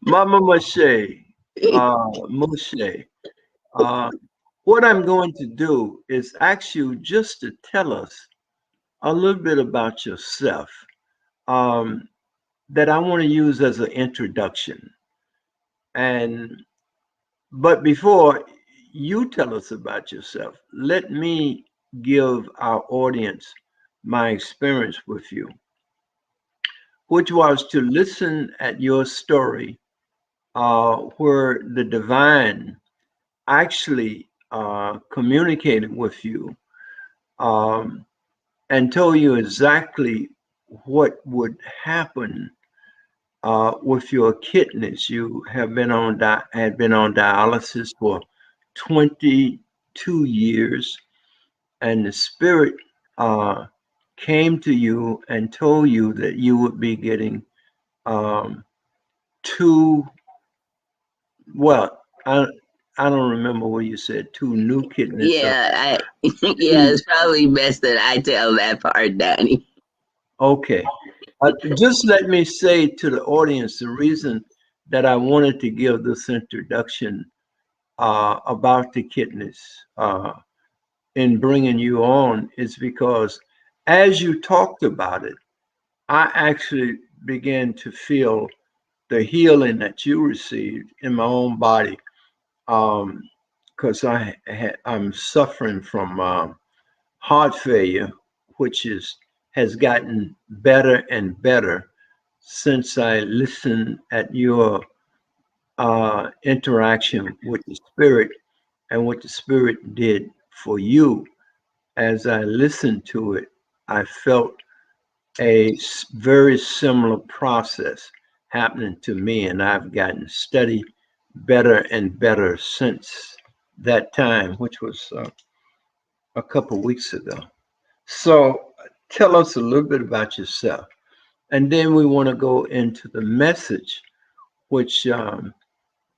Mama Moshay, Moshay, uh, what I'm going to do is ask you just to tell us a little bit about yourself um, that I want to use as an introduction. And but before you tell us about yourself, let me give our audience my experience with you, which was to listen at your story where the divine actually communicated with you um, and told you exactly what would happen with your kidneys. You have been on had been on dialysis for 22 years, and the spirit uh, came to you and told you that you would be getting um, two. Well, I don't remember what you said. Two new kidneys. Yeah, yeah, Two. it's probably best that I tell that part, Danny. Okay. Just let me say to the audience the reason that I wanted to give this introduction about the kidneys in bringing you on is because as you talked about it, I actually began to feel the healing that you received in my own body because I'm suffering from heart failure, which is has gotten better and better since I listened at your interaction with the spirit and what the spirit did for you. As I listened to it, I felt very similar process happening to me, and I've gotten steady better and better since that time, which was a couple weeks ago. So tell us a little bit about yourself. And then we want to go into the message which the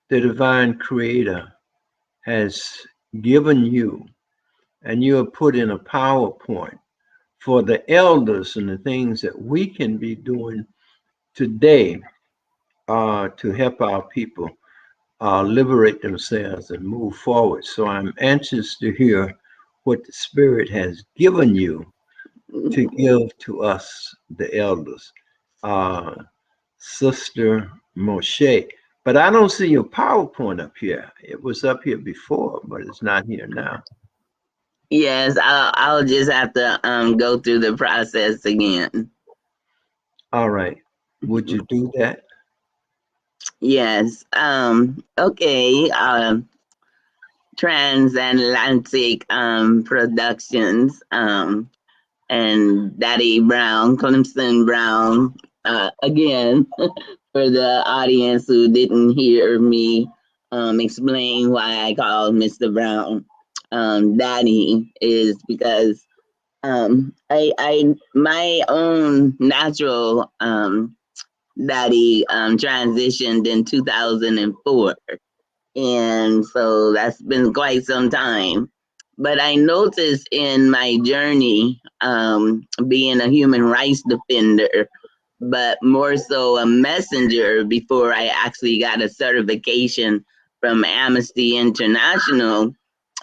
divine creator has given you, and you have put in a PowerPoint for the elders and the things that we can be doing today to help our people liberate themselves and move forward. So I'm anxious to hear what the Spirit has given you to give to us, the elders. Uh, Sister Moshe. But I don't see your PowerPoint up here. It was up here before, but it's not here now. Yes, I'll just have to go through the process again. All right. Would you do that? Yes. Okay. Transatlantic Productions and Daddy Brown, Clemson Brown, again for the audience who didn't hear me explain why I called Mr. Brown Daddy is because I my own natural daddy transitioned in 2004, and so that's been quite some time. But I noticed in my journey, being a human rights defender, but more so a messenger before I actually got a certification from Amnesty International,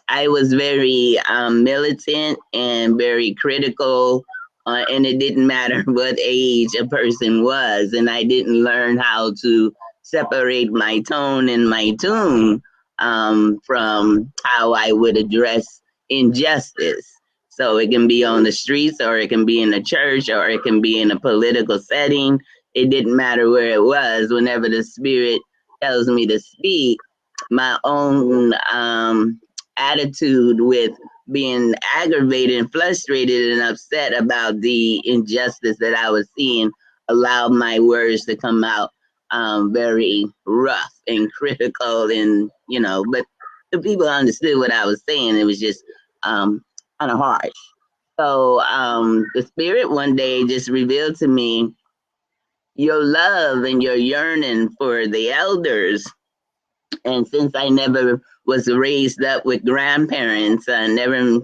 I was very militant and very critical, and it didn't matter what age a person was, and I didn't learn how to separate my tone and my tune from how I would address injustice. So it can be on the streets, or it can be in a church, or it can be in a political setting. It didn't matter where it was. Whenever the spirit tells me to speak, my own attitude with being aggravated and frustrated and upset about the injustice that I was seeing allowed my words to come out very rough and critical, and but the people understood what I was saying. It was just kind of harsh. So the spirit one day just revealed to me your love and your yearning for the elders. And since I never was raised up with grandparents, I never,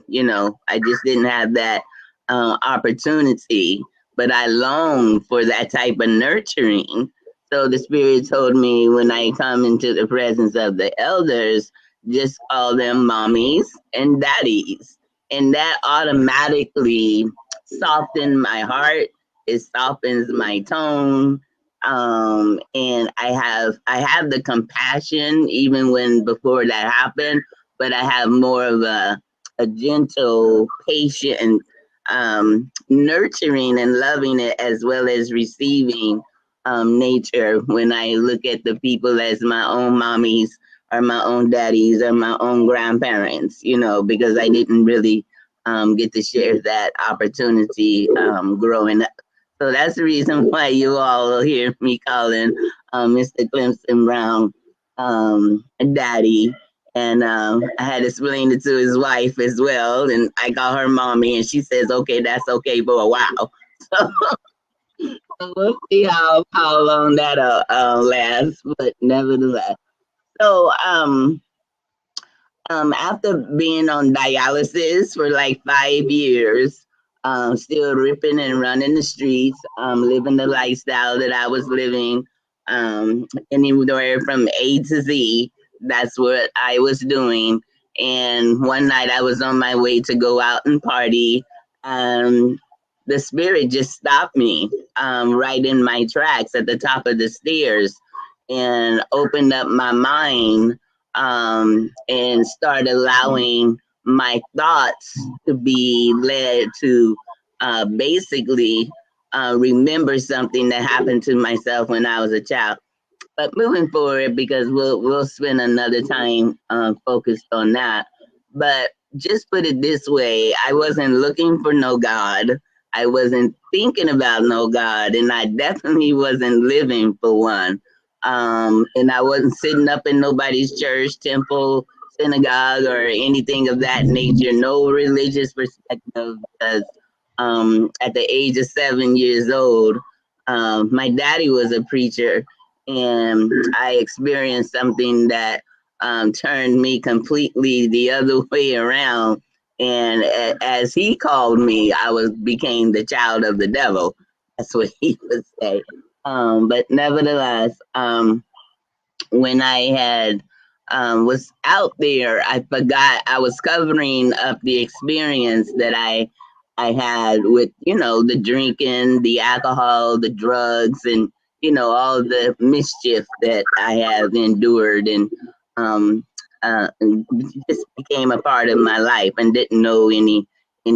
I just didn't have that opportunity. but I long for that type of nurturing. So the Spirit told me when I come into the presence of the elders, just call them mommies and daddies. And that automatically softens my heart. It softens my tone. And I have the compassion even when before that happened, but I have more of a gentle, patient, nurturing and loving it as well as receiving nature when I look at the people as my own mommies or my own daddies or my own grandparents, because I didn't really get to share that opportunity growing up. So that's the reason why you all will hear me calling Mr. Clemson Brown daddy. And I had to explain it to his wife as well. And I call her mommy, and she says, okay, that's okay for a while. So we'll see how long that'll last. But nevertheless. So after being on dialysis for like 5 years, still ripping and running the streets, living the lifestyle that I was living, anywhere from A to Z. That's what I was doing. And one night I was on my way to go out and party. Um, the Spirit just stopped me right in my tracks at the top of the stairs and opened up my mind, and start allowing my thoughts to be led to basically remember something that happened to myself when I was a child. But moving forward, because we'll spend another time focused on that. But just put it this way: I wasn't looking for no God. I wasn't thinking about no God, and I definitely wasn't living for one. And I wasn't sitting up in nobody's church, temple, synagogue, or anything of that nature. No religious perspective, because at the age of 7 years old, my daddy was a preacher, and I experienced something that turned me completely the other way around. And as he called me, I became the child of the devil. That's what he would say. But nevertheless, when I had was out there, I forgot I was covering up the experience that I had with the drinking, the alcohol, the drugs, and all the mischief that I have endured, and um, just became a part of my life and didn't know any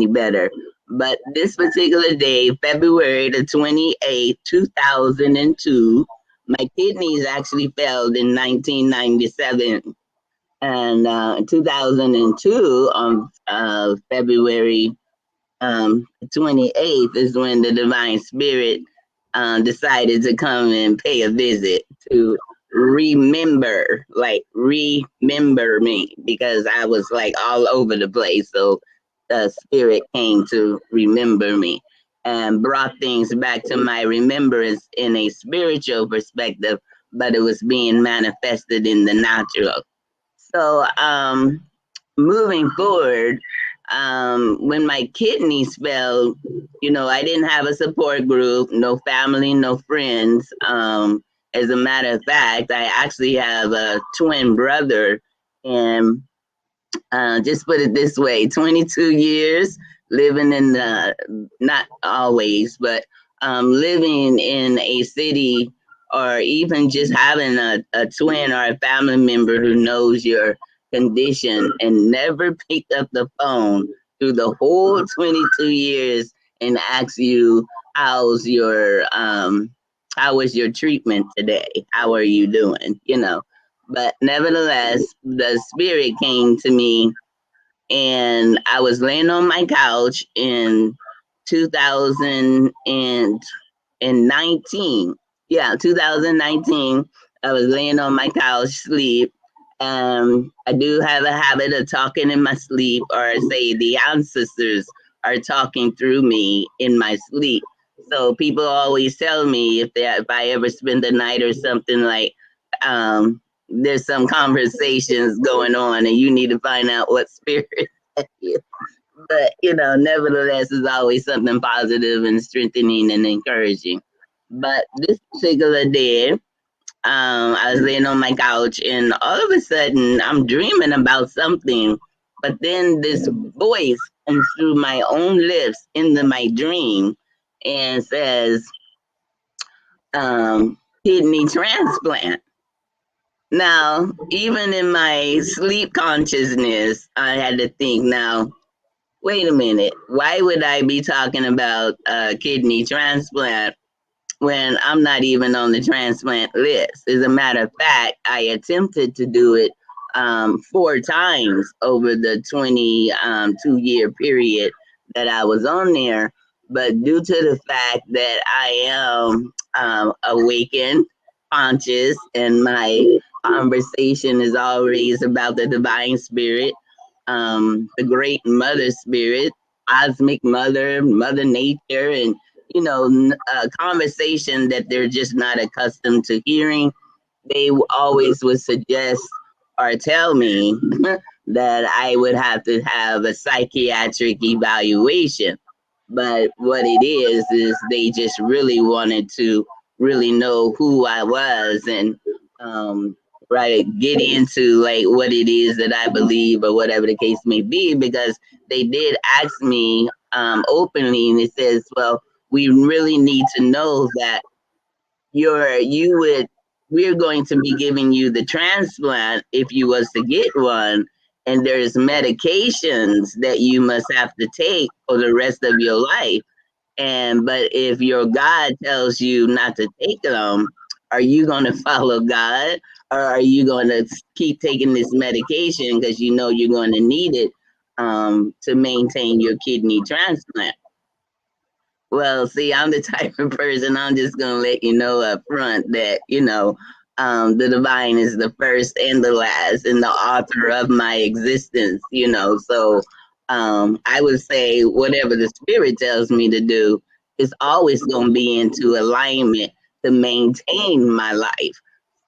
better. But this particular day, February the 28th, 2002, my kidneys actually failed in 1997. And 2002, on February 28th, is when the Divine Spirit decided to come and pay a visit to remember me, because I was like all over the place. So the Spirit came to remember me and brought things back to my remembrance in a spiritual perspective, but it was being manifested in the natural. So moving forward, when my kidneys failed, I didn't have a support group, no family, no friends. As a matter of fact, I actually have a twin brother, and just put it this way: 22 years living in the, not always, but living in a city, or even just having a twin or a family member who knows your condition and never picked up the phone through the whole 22 years and asks you, how's your how was your treatment today, how are you doing, but nevertheless, the Spirit came to me, and I was laying on my couch in 2019. Yeah, 2019. I was laying on my couch, sleep. I do have a habit of talking in my sleep, or say the ancestors are talking through me in my sleep. So people always tell me if I ever spend the night or something, like there's some conversations going on, and you need to find out what spirit that is. But nevertheless, it's always something positive and strengthening and encouraging. But this particular day, I was laying on my couch, and all of a sudden, I'm dreaming about something. But then this voice comes through my own lips into my dream and says, kidney transplant. Now, even in my sleep consciousness, I had to think, now, wait a minute, why would I be talking about kidney transplant when I'm not even on the transplant list? As a matter of fact, I attempted to do it 4 times over the 22-year period that I was on there. But due to the fact that I am awakened, conscious, and my conversation is always about the divine spirit, the great mother spirit, cosmic mother, mother nature, and a conversation that they're just not accustomed to hearing. They always would suggest or tell me that I would have to have a psychiatric evaluation. But what it is they just really wanted to really know who I was, and um, right, get into like what it is that I believe or whatever the case may be, because they did ask me openly, and it says, well, we really need to know that you would we're going to be giving you the transplant if you was to get one, and there's medications that you must have to take for the rest of your life. And but if your God tells you not to take them, are you going to follow God, or are you going to keep taking this medication because you know you're going to need it to maintain your kidney transplant? Well, see, I'm the type of person, I'm just gonna let you know up front that, the divine is the first and the last and the author of my existence. So I would say whatever the spirit tells me to do is always gonna be into alignment to maintain my life.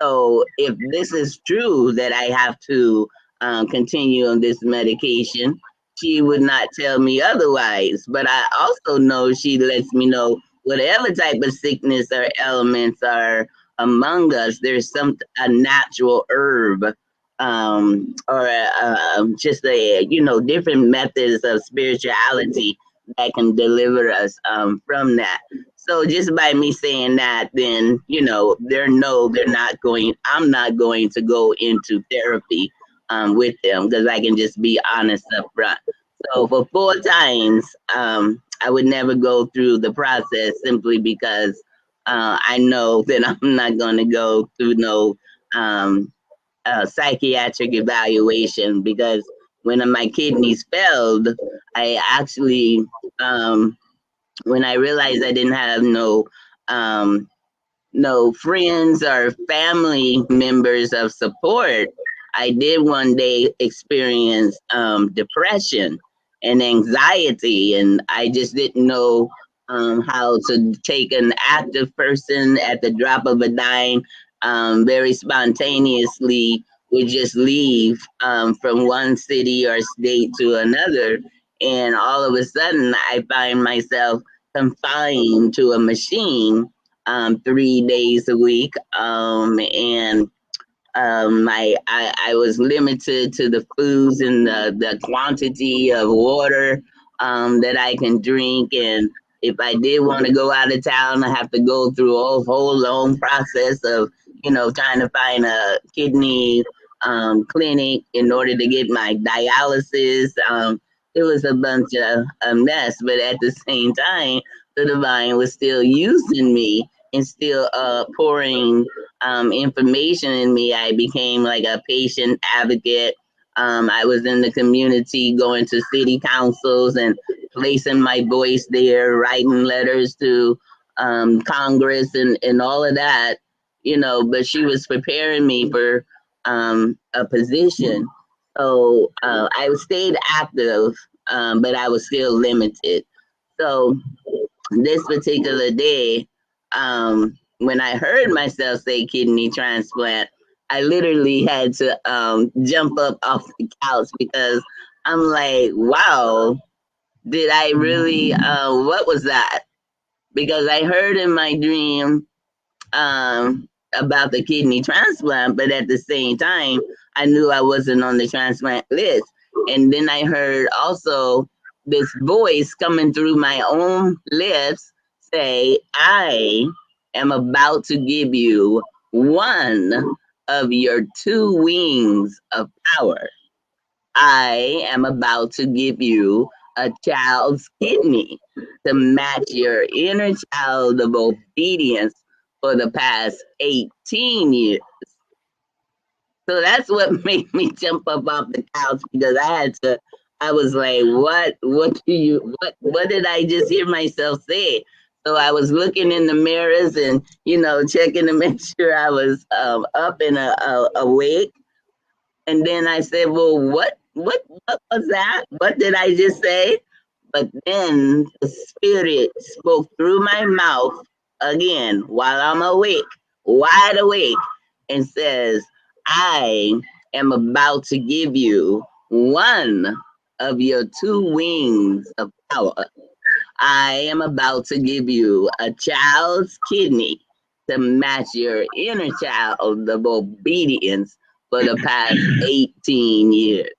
So if this is true that I have to continue on this medication, she would not tell me otherwise. But I also know she lets me know whatever type of sickness or elements are among us, there's a natural herb, or just different methods of spirituality that can deliver us from that. So just by me saying that, then they're not going. I'm not going to go into therapy with them, because I can just be honest up front. So for 4 times, I would never go through the process simply because I know that I'm not going to go through no psychiatric evaluation, because when my kidneys failed, I actually, when I realized I didn't have um, no friends or family members of support, I did one day experience depression and anxiety, and I just didn't know how to take an active person at the drop of a dime, very spontaneously would just leave from one city or state to another, and all of a sudden I find myself confined to a machine 3 days a week, and I was limited to the foods and the quantity of water that I can drink. And if I did want to go out of town, I have to go through a whole long process of, trying to find a kidney clinic in order to get my dialysis. It was a bunch of a mess, but at the same time, the divine was still using me and still pouring information in me. I became like a patient advocate. I was in the community, going to city councils and placing my voice there, writing letters to Congress and all of that, but she was preparing me for a position. So I stayed active, but I was still limited. So this particular day, when I heard myself say kidney transplant, I literally had to jump up off the couch, because I'm like, wow. did I really, what was that? Because I heard in my dream about the kidney transplant, but at the same time, I knew I wasn't on the transplant list. And then I heard also this voice coming through my own lips say, I am about to give you one of your two wings of power. I am about to give you a child's kidney to match your inner child of obedience for the past 18 years. So that's what made me jump up off the couch because I was like, what did I just hear myself say? So I was looking in the mirrors and, checking to make sure I was up and awake. And then I said, well, what was that? What did I just say? But then the spirit spoke through my mouth again while I'm awake, wide awake, and says, I am about to give you one of your two wings of power. I am about to give you a child's kidney to match your inner child of obedience for the past 18 years.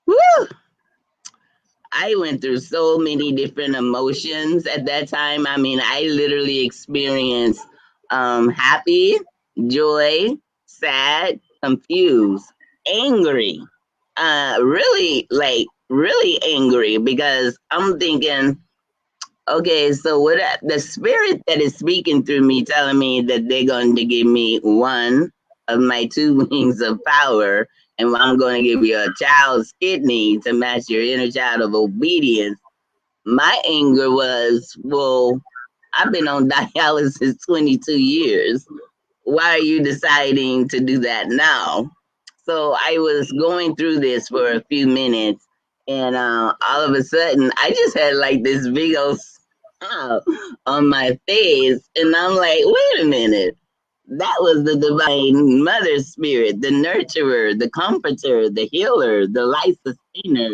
Woo! I went through so many different emotions at that time. I mean, I literally experienced happy, joy, sad, confused, angry, really angry because I'm thinking, okay, so what the spirit that is speaking through me telling me that they're going to give me one of my two wings of power, and I'm going to give you a child's kidney to match your inner child of obedience. My anger was, well, I've been on dialysis 22 years. Why are you deciding to do that now? So I was going through this for a few minutes, and all of a sudden, I just had like this big old smile on my face, and I'm like, wait a minute. That was the divine mother spirit, the nurturer, the comforter, the healer, the life sustainer.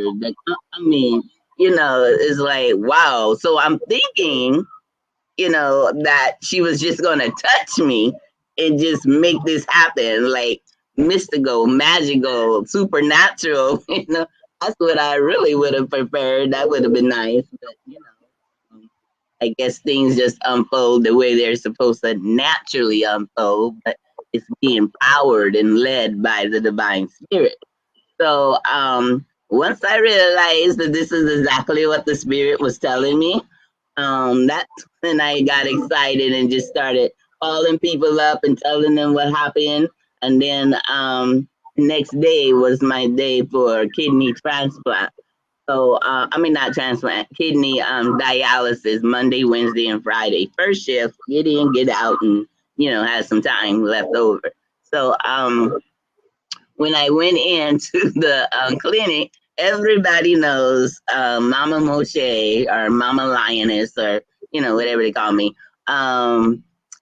It's like, wow. So I'm thinking, that she was just going to touch me and just make this happen, like mystical, magical, supernatural. That's what I really would have preferred. That would have been nice. But, I guess things just unfold the way they're supposed to naturally unfold, but it's being powered and led by the divine spirit. So once I realized that this is exactly what the spirit was telling me, that's when I got excited and just started calling people up and telling them what happened. And then next day was my day for kidney transplant. So I mean not transplant, kidney dialysis Monday, Wednesday, and Friday. First shift, get in, get out, and have some time left over. So when I went into the clinic, everybody knows Mama Moshay or Mama Lioness or whatever they call me.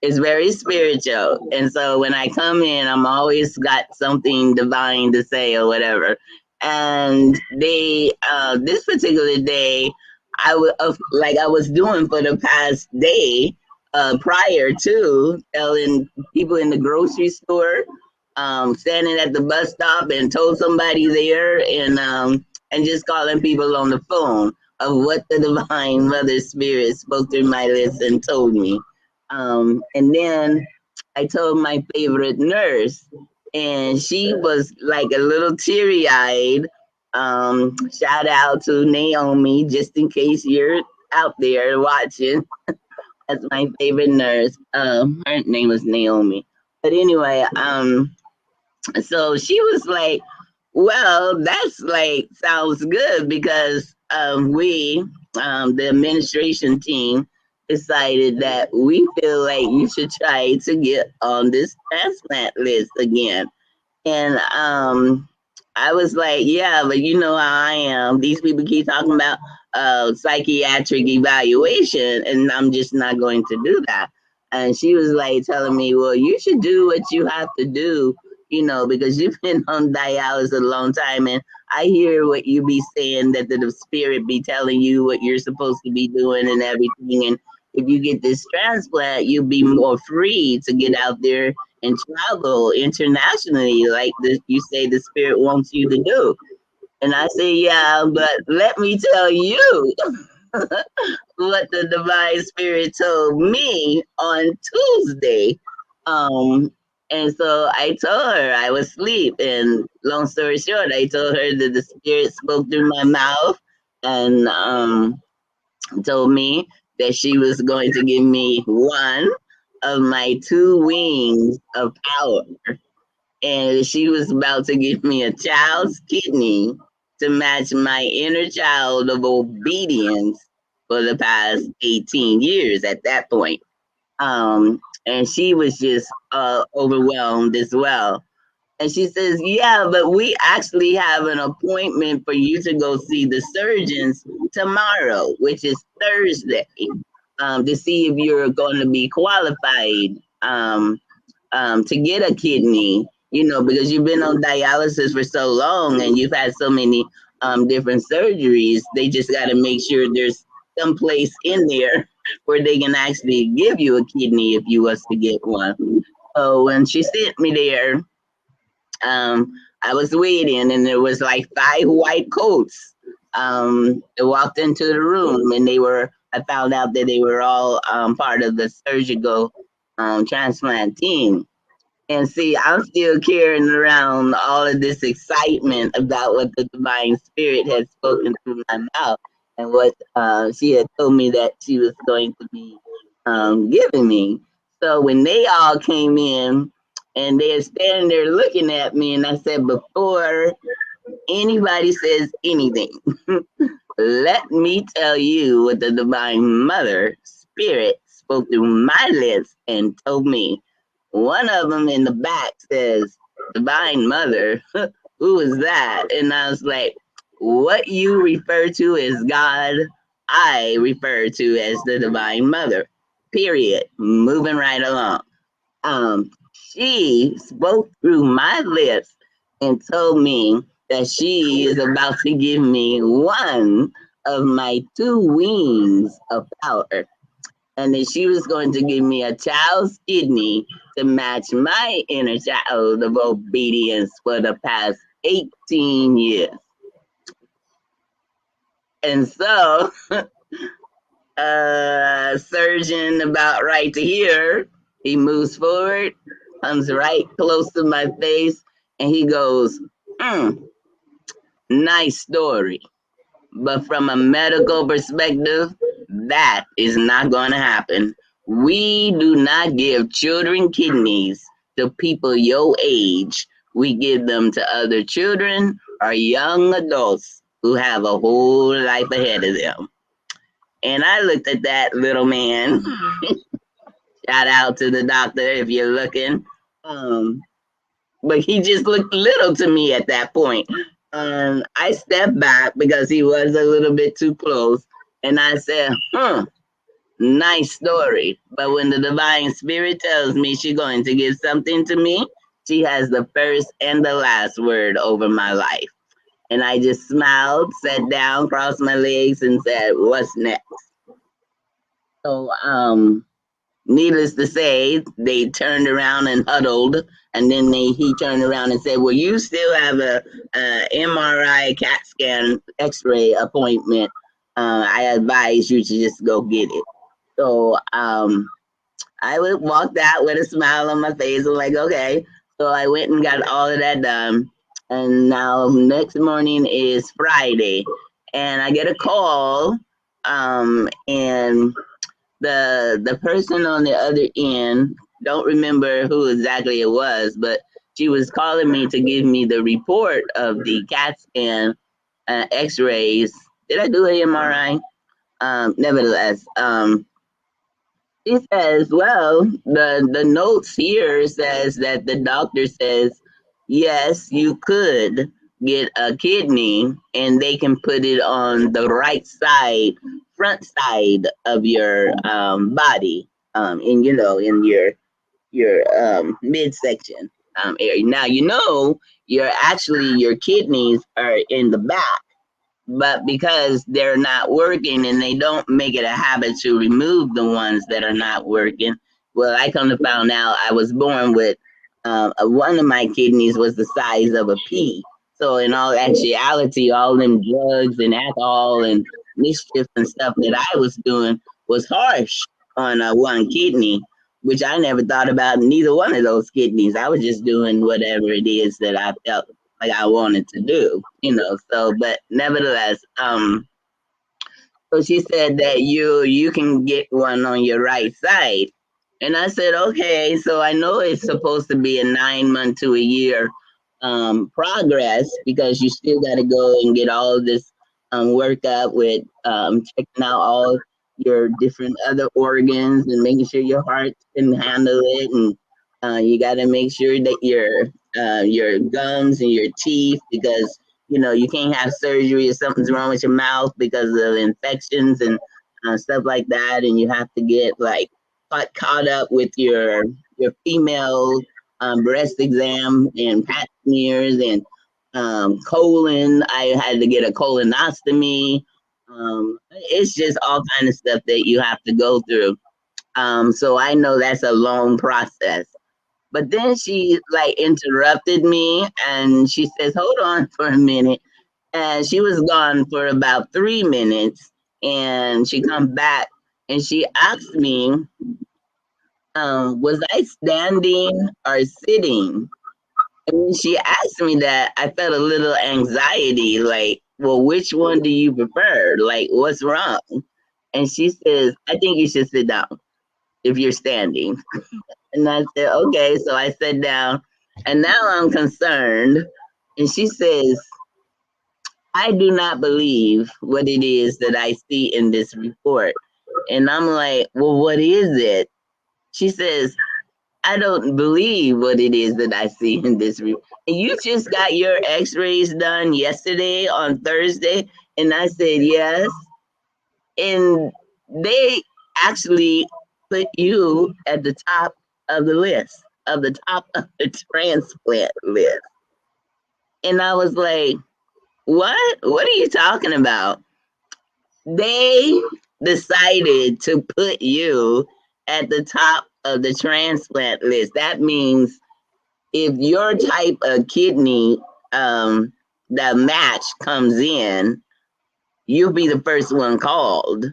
It's very spiritual, and so when I come in, I'm always got something divine to say or whatever. And they this particular day, I was like I was doing for the past day prior to telling people in the grocery store, standing at the bus stop and told somebody there, and just calling people on the phone of what the divine mother spirit spoke through my lips and told me. And then I told my favorite nurse, and she was like a little teary eyed. Shout out to Naomi, just in case you're out there watching. That's my favorite nurse. Her name was Naomi. But anyway, so she was like, well, that's like sounds good because the administration team, decided that we feel like you should try to get on this transplant list again. And I was like, yeah, but you know how I am. These people keep talking about psychiatric evaluation, and I'm just not going to do that. And she was like telling me, well, you should do what you have to do, because you've been on dialysis a long time, and I hear what you be saying, that the spirit be telling you what you're supposed to be doing and everything. And if you get this transplant, you'll be more free to get out there and travel internationally, like you say the spirit wants you to do. And I say, yeah, but let me tell you what the divine spirit told me on Tuesday. Um, and so I told her I was asleep. And long story short, I told her that the spirit spoke through my mouth and told me that she was going to give me one of my two wings of power, and she was about to give me a child's kidney to match my inner child of obedience for the past 18 years at that point. And she was just overwhelmed as well. And she says, yeah, but we actually have an appointment for you to go see the surgeons tomorrow, which is Thursday, to see if you're going to be qualified to get a kidney, because you've been on dialysis for so long and you've had so many different surgeries. They just got to make sure there's some place in there where they can actually give you a kidney if you was to get one. So when she sent me there, I was waiting, and there was like five white coats. They walked into the room, and I found out that they were all part of the surgical transplant team. And see, I'm still carrying around all of this excitement about what the divine spirit had spoken through my mouth, and what she had told me that she was going to be giving me. So when they all came in and they're standing there looking at me, and I said, before anybody says anything, let me tell you what the divine mother spirit spoke through my lips and told me. One of them in the back says, Divine Mother, who is that? And I was like, what you refer to as God, I refer to as the Divine Mother. Period. Moving right along. She spoke through my lips and told me that she is about to give me one of my two wings of power, and then she was going to give me a child's kidney to match my inner child of obedience for the past 18 years. And so, surgeon about right to here, he moves forward, comes right close to my face, and he goes, nice story. But from a medical perspective, that is not going to happen. We do not give children kidneys to people your age. We give them to other children or young adults who have a whole life ahead of them. And I looked at that little man. Shout out to the doctor if you're looking. But he just looked little to me at that point. I stepped back because he was a little bit too close. And I said, nice story. But when the divine spirit tells me she's going to give something to me, she has the first and the last word over my life. And I just smiled, sat down, crossed my legs, and said, what's next? So, needless to say, they turned around and huddled, and then he turned around and said, well, you still have a MRI, CAT scan, x-ray appointment. I advise you to just go get it. So I walked out with a smile on my face. I'm like, okay. So I went and got all of that done. And now next morning is Friday, and I get a call, and the person on the other end, don't remember who exactly it was, but she was calling me to give me the report of the CAT scan, x-rays. Did I do an MRI? Nevertheless, she says, well, the notes here says that the doctor says, yes, you could get a kidney, and they can put it on the right side, front side of your body, in your midsection. area. Now, your kidneys are in the back, but because they're not working and they don't make it a habit to remove the ones that are not working, well, I come to find out I was born with one of my kidneys was the size of a pea. So in all actuality, all them drugs and alcohol and mischief and stuff that I was doing was harsh on one kidney, which I never thought about neither one of those kidneys. I was just doing whatever it is that I felt like I wanted to do. So, but nevertheless, so she said that you can get one on your right side, and I said okay. So I know it's supposed to be a 9 month to a year progress because you still got to go and get all of this workup with checking out all your different other organs and making sure your heart can handle it, and you got to make sure that your gums and your teeth, because you can't have surgery if something's wrong with your mouth because of infections and stuff like that, and you have to get like caught up with your female breast exam and pap smears and colon. I had to get a colonostomy. It's just all kind of stuff that you have to go through. So I know that's a long process. But then she like interrupted me and she says, "Hold on for a minute." And she was gone for about 3 minutes, and she come back and she asked me, was I standing or sitting? And when she asked me that, I felt a little anxiety, like, well, which one do you prefer? Like, what's wrong? And she says, I think you should sit down if you're standing. And I said, okay. So I sat down, and now I'm concerned. And she says, I do not believe what it is that I see in this report. And I'm like, well, what is it? She says, I don't believe what it is that I see in this report. And you just got your x-rays done yesterday on Thursday. And I said, yes. And they actually put you at the top of the list, of the top of the transplant list. And I was like, what? What are you talking about? They decided to put you at the top of the transplant list. That means if your type of kidney, the match comes in, you'll be the first one called.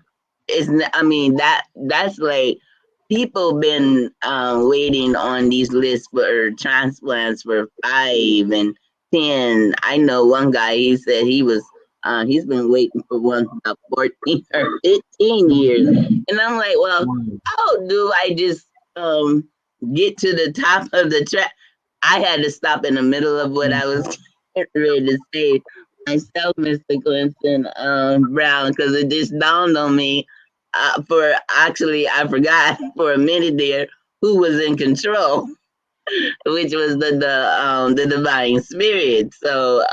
I mean, that's like people been waiting on these lists for transplants for 5 and 10. I know one guy. He said he's been waiting for one for about 14 or 15 years, and I'm like, well, how do I just get to the top of the track? I had to stop in the middle of what I was ready to say myself, Mr. Clinton Brown, because it just dawned on me. I forgot for a minute there who was in control, which was the divine spirit. So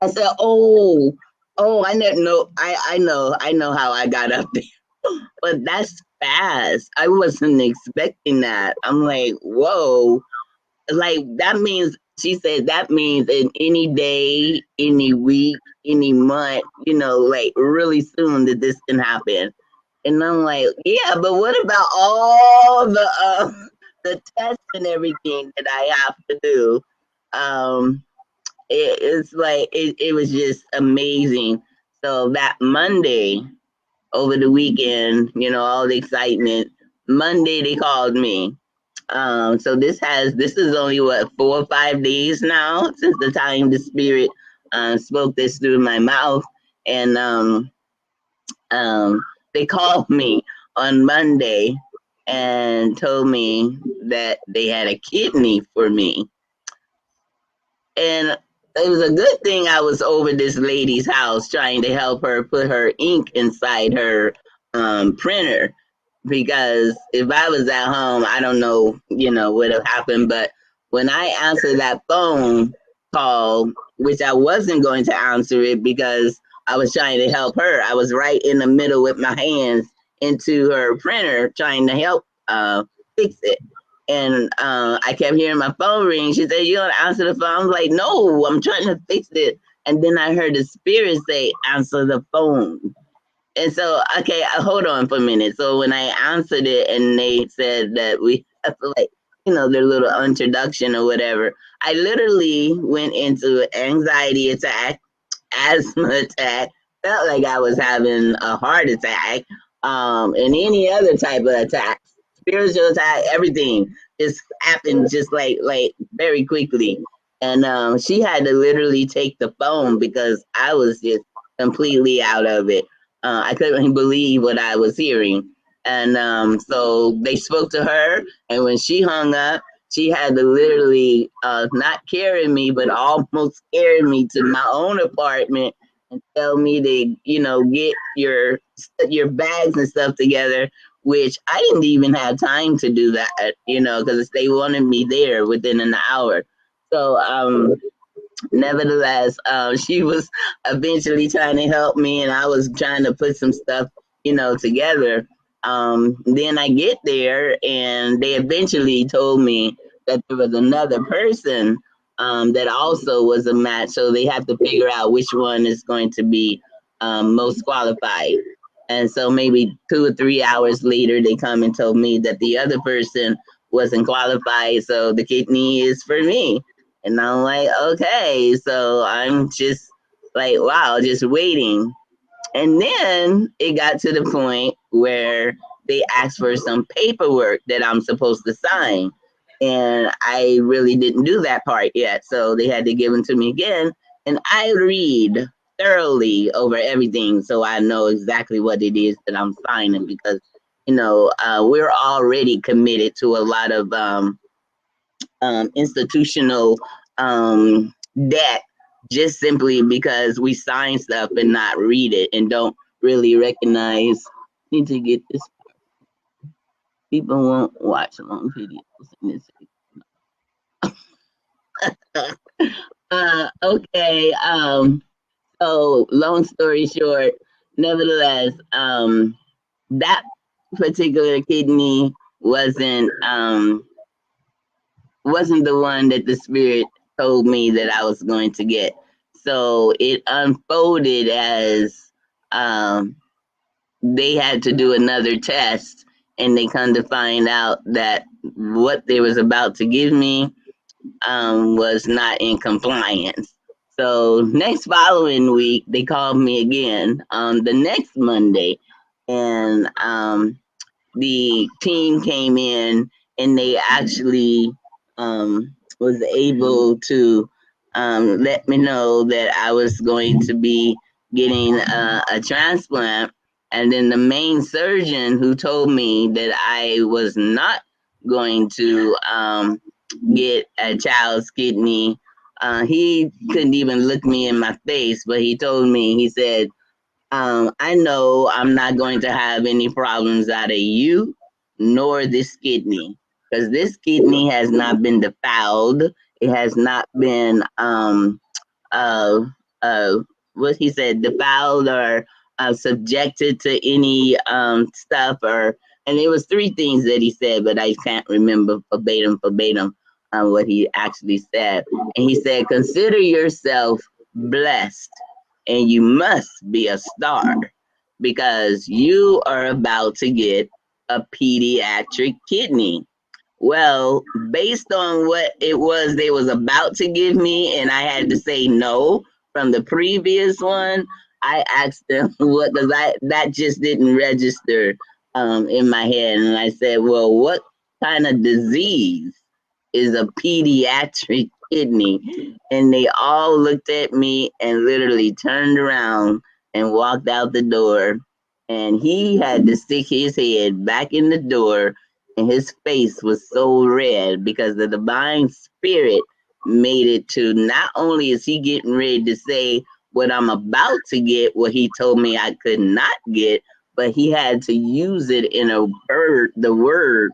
I said, oh, I didn't know. I know how I got up there, but that's fast. I wasn't expecting that. I'm like, whoa, like that means, she said, that means in any day, any week, any month, like really soon that this can happen. And I'm like, yeah, but what about all the tests and everything that I have to do? um it's like it was just amazing. So that Monday, over the weekend, all the excitement, Monday they called me. So this is only what, 4 or 5 days now since the time the spirit spoke this through my mouth, and they called me on Monday and told me that they had a kidney for me, and it was a good thing I was over this lady's house trying to help her put her ink inside her printer, because if I was at home, I don't know, what would have happened. But when I answered that phone call, which I wasn't going to answer it because I was trying to help her, I was right in the middle with my hands into her printer trying to help fix it. And I kept hearing my phone ring. She said, "You don't answer the phone." I was like, "No, I'm trying to fix it." And then I heard the spirit say, "Answer the phone." And so, okay, hold on for a minute. So when I answered it and they said that we have to, like, their little introduction or whatever, I literally went into anxiety attack, asthma attack, felt like I was having a heart attack, and any other type of attack, spiritual attack, everything just happened just like very quickly. And she had to literally take the phone because I was just completely out of it. I couldn't believe what I was hearing. And so they spoke to her, and when she hung up, she had to literally not carry me, but almost carry me to my own apartment and tell me to, get your bags and stuff together, which I didn't even have time to do that, because they wanted me there within an hour. So nevertheless, she was eventually trying to help me, and I was trying to put some stuff, together. Then I get there, and they eventually told me that there was another person that also was a match. So they have to figure out which one is going to be most qualified. And so maybe 2 or 3 hours later, they come and told me that the other person wasn't qualified, so the kidney is for me. And I'm like, okay. So I'm just like, wow, just waiting. And then it got to the point where they asked for some paperwork that I'm supposed to sign. And I really didn't do that part yet. So they had to give them to me again. And I read thoroughly over everything so I know exactly what it is that I'm signing because, we're already committed to a lot of institutional debt just simply because we sign stuff and not read it and don't really recognize. Need to get this. People won't watch long videos in this. Okay. So long story short, nevertheless, that particular kidney wasn't the one that the spirit told me that I was going to get. So it unfolded as um, they had to do another test, and they come to find out that what they was about to give me was not in compliance. So next following week, they called me again on the next Monday, and the team came in and they actually was able to let me know that I was going to be getting a transplant. And then the main surgeon who told me that I was not going to get a child's kidney, he couldn't even look me in my face, but he told me, he said, I know I'm not going to have any problems out of you nor this kidney because this kidney has not been defiled. It has not been uh uh what he said defiled or subjected to any stuff or and it was three things that he said, but I can't remember verbatim what he actually said. And he said, consider yourself blessed and you must be a star because you are about to get a pediatric kidney. Well, based on what it was they was about to give me, and I had to say no from the previous one, I asked them what because I that just didn't register in my head, and I said, "Well, what kind of disease is a pediatric kidney?" And they all looked at me and literally turned around and walked out the door. And he had to stick his head back in the door and his face was so red because the divine spirit made it to not only is he getting ready to say what I'm about to get, what he told me I could not get, but he had to use it in the word,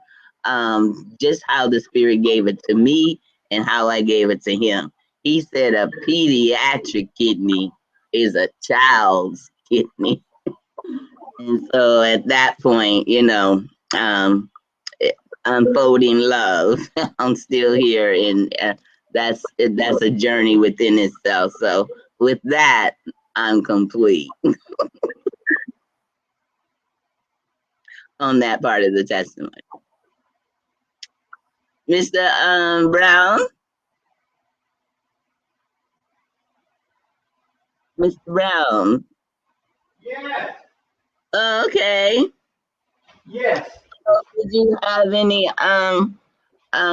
just how the spirit gave it to me and how I gave it to him. He said a pediatric kidney is a child's kidney. And so at that point, um, unfolding love. I'm still here, and that's a journey within itself. So with that, I'm complete on that part of the testimony. Mr. Brown, Mr. Brown. Yes. Okay. Yes. Did you have any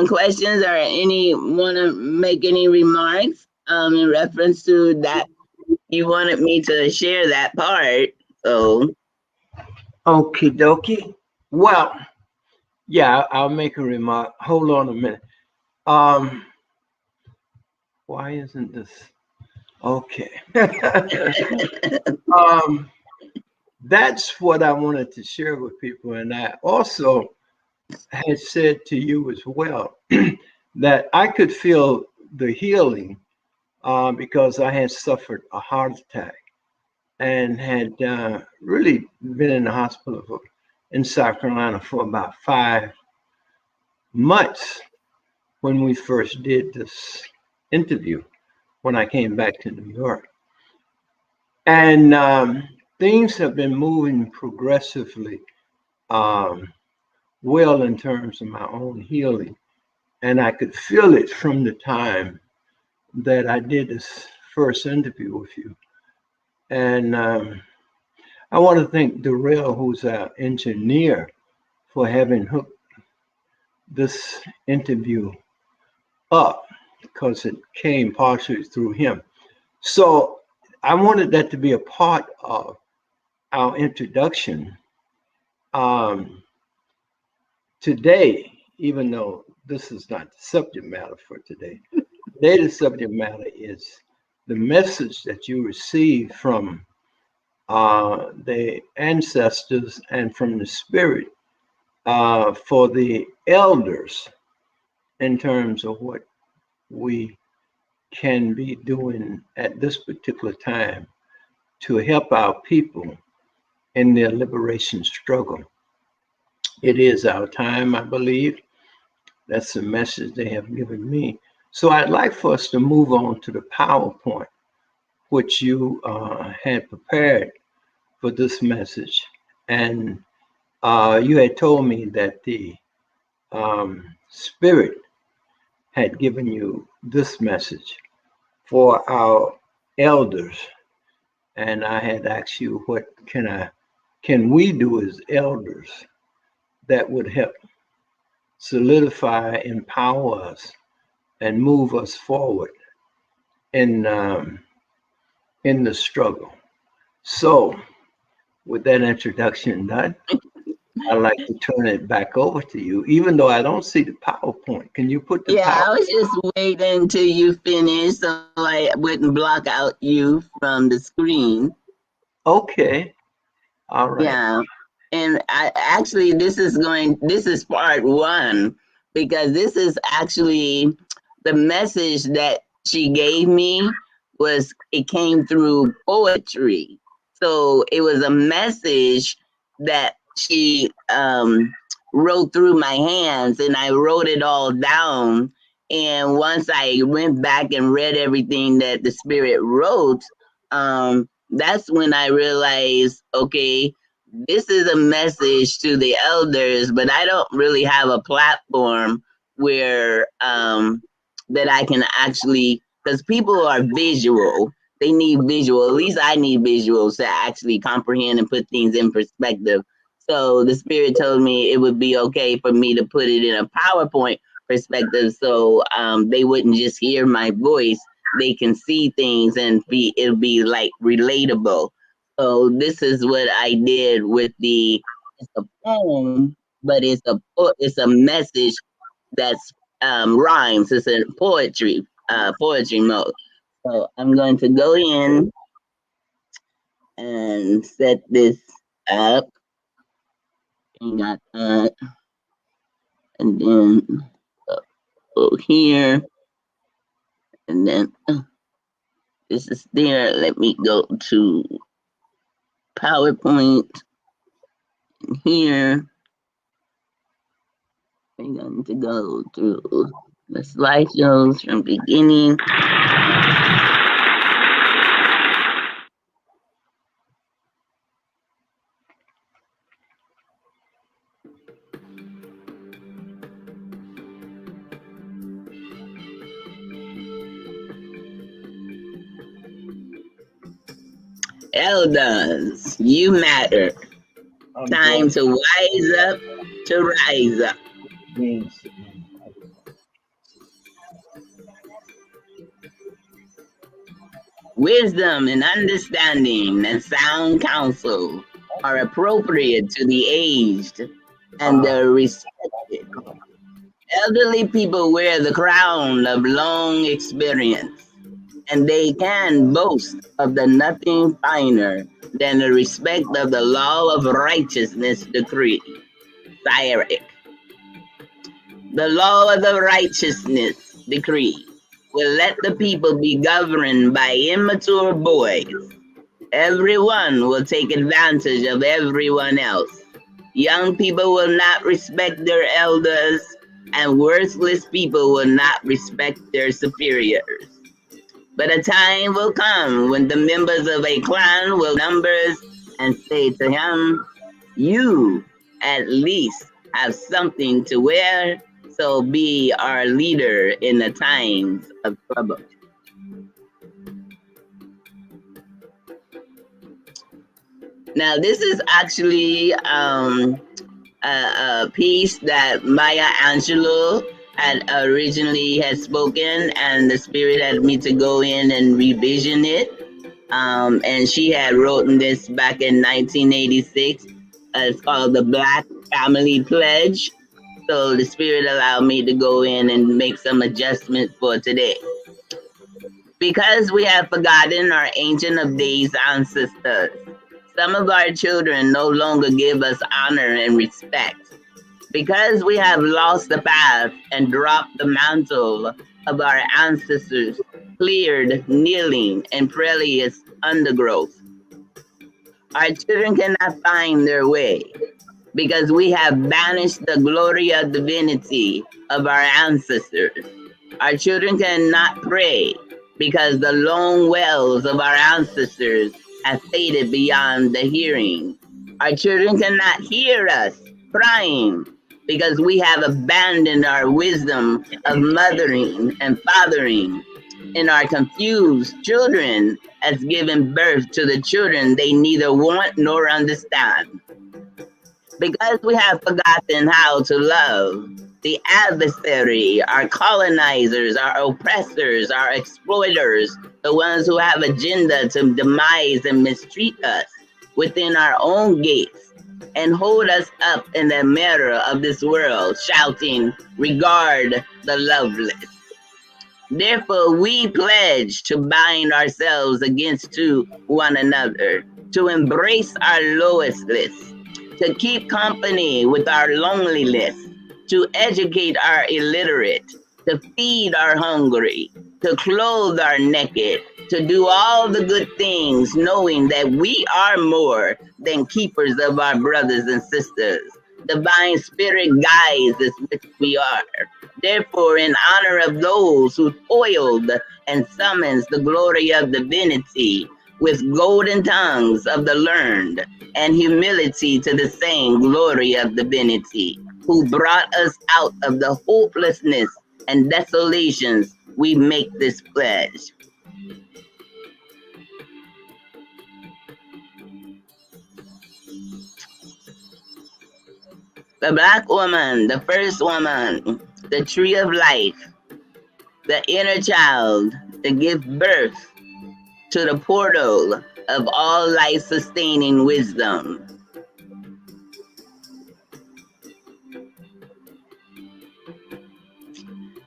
questions or any want to make any remarks in reference to that? You wanted me to share that part, so Okie dokie. Well, yeah, I'll make a remark. Hold on a minute. Why isn't this okay? um, that's what I wanted to share with people, and I also had said to you as well that I could feel the healing because I had suffered a heart attack and had really been in the hospital in South Carolina for about 5 months when we first did this interview when I came back to New York. And things have been moving progressively well in terms of my own healing. And I could feel it from the time that I did this first interview with you. And I want to thank Darrell, who's our engineer, for having hooked this interview up because it came partially through him. So I wanted that to be a part of our introduction. Today, even though this is not the subject matter for today, today the subject matter is the message that you received from the ancestors and from the spirit for the elders in terms of what we can be doing at this particular time to help our people in their liberation struggle. It is our time, I believe. That's the message they have given me. So I'd like for us to move on to the PowerPoint, which you had prepared for this message. And you had told me that the Spirit had given you this message for our elders. And I had asked you, what can we do as elders that would help solidify, empower us, and move us forward in the struggle. So, with that introduction done, I'd like to turn it back over to you, even though I don't see the PowerPoint. Can you put the yeah, power? I was just waiting until you finish so I wouldn't block out you from the screen. Okay. All right. Yeah. And I actually this is part one, because this is actually the message that she gave me. It came through poetry. So it was a message that she wrote through my hands, and I wrote it all down. And once I went back and read everything that the spirit wrote, that's when I realized, okay, this is a message to the elders, but I don't really have a platform where that I can actually, because people are visual. They need visual. At least I need visuals to actually comprehend and put things in perspective. So the spirit told me it would be okay for me to put it in a PowerPoint perspective, so they wouldn't just hear my voice. They can see things and it'll be like relatable. So this is what I did with it's a poem, but it's a message that's rhymes. It's a poetry mode. So I'm going to go in and set this up. And got that, and then go here, and then this is there. Let me go to PowerPoint here. We're going to go through the slideshows from beginning. Elders, you matter. I'm Time going to wise up, to rise up. means Wisdom and understanding and sound counsel are appropriate to the aged and the respected. Elderly people wear the crown of long experience, and they can boast of the nothing finer than the respect of the law of righteousness decree. Syriac. The law of the righteousness decree will let the people be governed by immature boys. Everyone will take advantage of everyone else. Young people will not respect their elders, and worthless people will not respect their superiors. But a time will come when the members of a clan will numbers and say to him, "You at least have something to wear, so be our leader in the times of trouble." Now, this is actually a piece that Maya Angelou had originally had spoken, and the Spirit had me to go in and revision it. And she had written this back in 1986. It's called the Black Family Pledge. So the Spirit allowed me to go in and make some adjustments for today. Because we have forgotten our Ancient of Days ancestors, some of our children no longer give us honor and respect. Because we have lost the path and dropped the mantle of our ancestors, cleared, kneeling, and perilous undergrowth, our children cannot find their way because we have banished the gloria divinity of our ancestors. Our children cannot pray because the lone wells of our ancestors have faded beyond the hearing. Our children cannot hear us crying because we have abandoned our wisdom of mothering and fathering. And our confused children has given birth to the children they neither want nor understand. Because we have forgotten how to love, the adversary, our colonizers, our oppressors, our exploiters, the ones who have agenda to demise and mistreat us within our own gates and hold us up in the mirror of this world, shouting, "Regard the loveless." Therefore, we pledge to bind ourselves against to one another, to embrace our lowest list, to keep company with our loneliness, to educate our illiterate, to feed our hungry, to clothe our naked, to do all the good things, knowing that we are more than keepers of our brothers and sisters. Divine Spirit guides us which we are. Therefore, in honor of those who toiled and summons the glory of divinity with golden tongues of the learned and humility to the same glory of divinity, who brought us out of the hopelessness and desolations, we make this pledge. The Black woman, the first woman, the tree of life, the inner child, to give birth to the portal of all life-sustaining wisdom.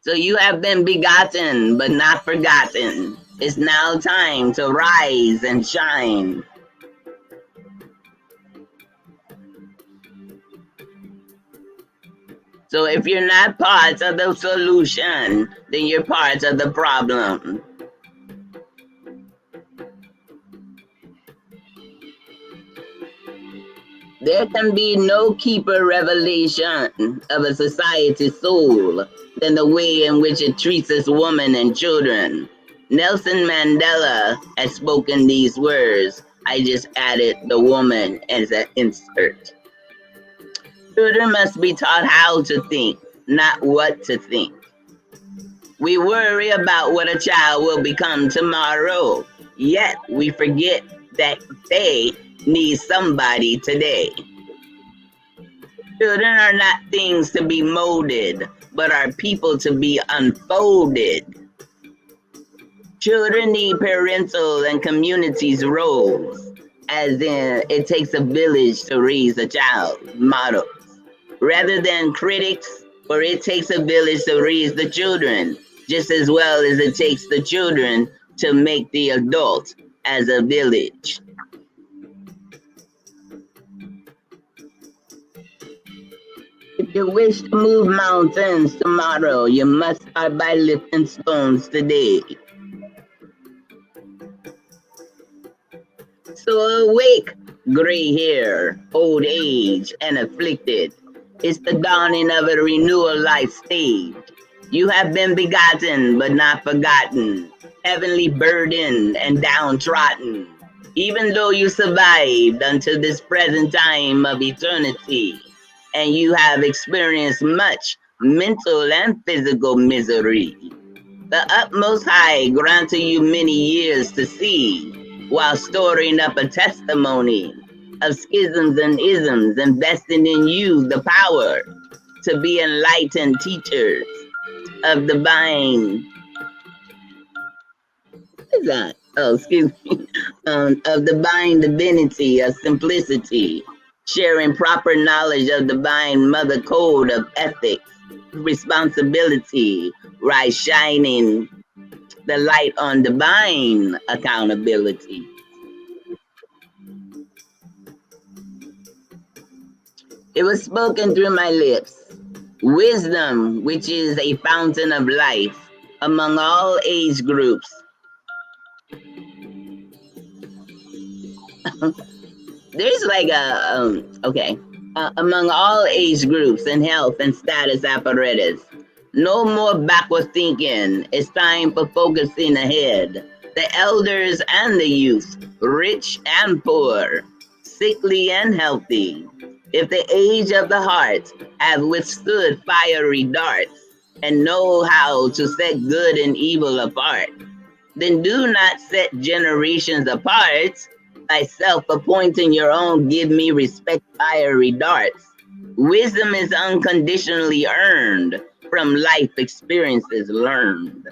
So you have been begotten, but not forgotten. It's now time to rise and shine. So if you're not part of the solution, then you're part of the problem. There can be no keeper revelation of a society's soul than the way in which it treats its women and children. Nelson Mandela has spoken these words. I just added the woman as an insert. Children must be taught how to think, not what to think. We worry about what a child will become tomorrow, yet we forget that they need somebody today. Children are not things to be molded, but are people to be unfolded. Children need parental and communities' roles, as in it takes a village to raise a child, motto, rather than critics, for it takes a village to raise the children, just as well as it takes the children to make the adult as a village. If you wish to move mountains tomorrow, you must start by lifting stones today. So awake, gray hair, old age, and afflicted. It's the dawning of a renewal life stage. You have been begotten, but not forgotten, heavenly burdened and downtrodden, even though you survived until this present time of eternity, and you have experienced much mental and physical misery. The utmost high granted you many years to see, while storing up a testimony of schisms and isms, investing in you the power to be enlightened teachers of divine, what is that? Oh, excuse me, of divine divinity, of simplicity, sharing proper knowledge of divine mother code of ethics, responsibility, right, shining the light on divine accountability. It was spoken through my lips. Wisdom, which is a fountain of life among all age groups. There's like a, okay, among all age groups and health and status apparatus. No more backward thinking. It's time for focusing ahead. The elders and the youth, rich and poor, sickly and healthy. If the age of the heart have withstood fiery darts and know how to set good and evil apart, then do not set generations apart by self-appointing your own give me respect fiery darts. Wisdom is unconditionally earned from life experiences learned.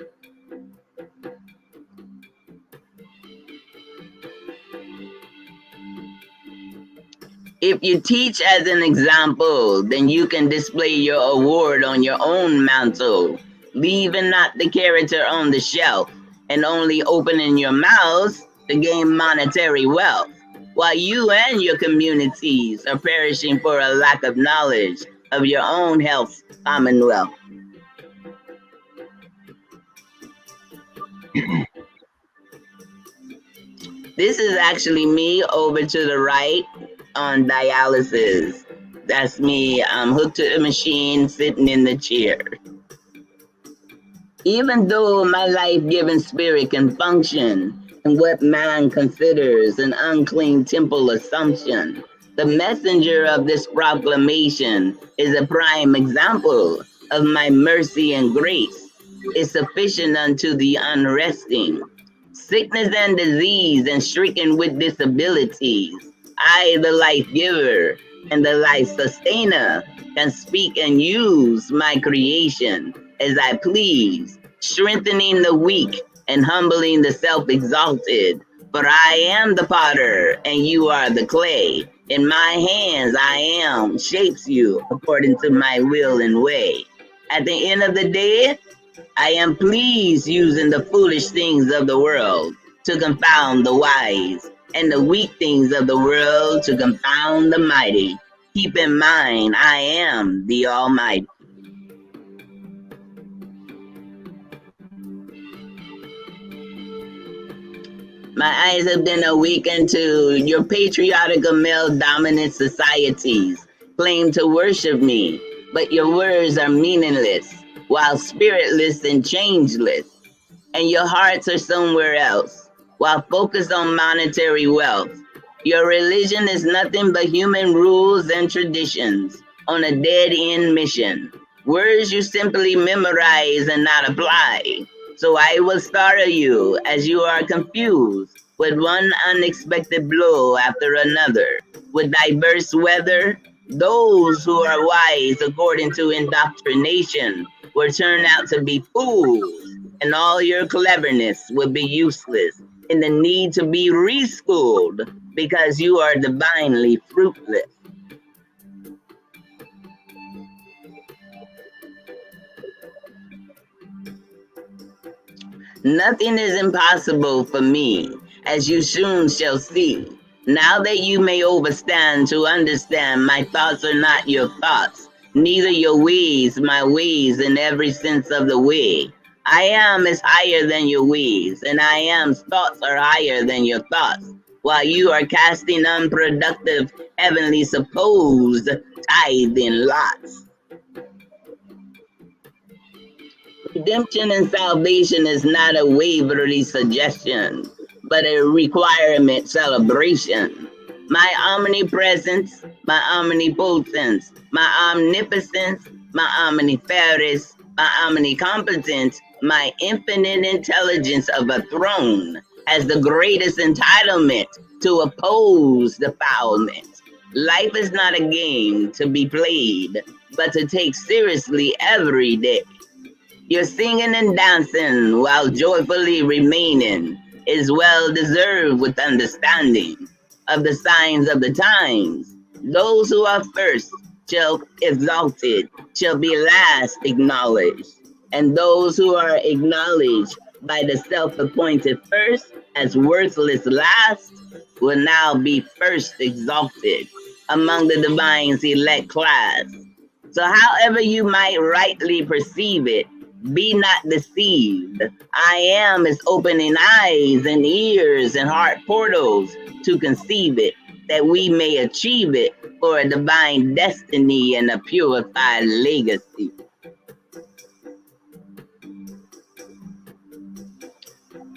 If you teach as an example, then you can display your award on your own mantle, leaving not the character on the shelf, and only opening your mouths to gain monetary wealth, while you and your communities are perishing for a lack of knowledge of your own health commonwealth. This is actually me over to the right on dialysis. That's me. I'm hooked to the machine, sitting in the chair. Even though my life-giving spirit can function in what man considers an unclean temple assumption, the messenger of this proclamation is a prime example of my mercy and grace is sufficient unto the unresting. Sickness and disease and stricken with disabilities, I, the life giver and the life sustainer, can speak and use my creation as I please, strengthening the weak and humbling the self-exalted. For I am the potter and you are the clay. In my hands I am, shapes you according to my will and way. At the end of the day, I am pleased using the foolish things of the world to confound the wise, and the weak things of the world to confound the mighty. Keep in mind, I am the Almighty. My eyes have been awakened to your patriarchal male-dominant societies claim to worship me, but your words are meaningless, while spiritless and changeless, and your hearts are somewhere else, while focused on monetary wealth. Your religion is nothing but human rules and traditions on a dead-end mission. Words you simply memorize and not apply. So I will startle you as you are confused with one unexpected blow after another. With diverse weather, those who are wise according to indoctrination will turn out to be fools, and all your cleverness will be useless in the need to be reschooled because you are divinely fruitless. Nothing is impossible for me, as you soon shall see. Now that you may overstand to understand, my thoughts are not your thoughts, neither your ways my ways in every sense of the way. I am is higher than your ways, and I am's thoughts are higher than your thoughts, while you are casting unproductive, heavenly supposed tithing lots. Redemption and salvation is not a Waverly suggestion, but a requirement celebration. My omnipresence, my omnipotence, my omnipotence, my omniferous, my omnicompetence, my infinite intelligence of a throne has the greatest entitlement to oppose defilement. Life is not a game to be played, but to take seriously every day. Your singing and dancing while joyfully remaining is well deserved with understanding of the signs of the times. Those who are first shall exalted shall be last acknowledged, and those who are acknowledged by the self-appointed first as worthless last will now be first exalted among the divine's elect class. So however you might rightly perceive it, be not deceived. I am is opening eyes and ears and heart portals to conceive it, that we may achieve it for a divine destiny and a purified legacy.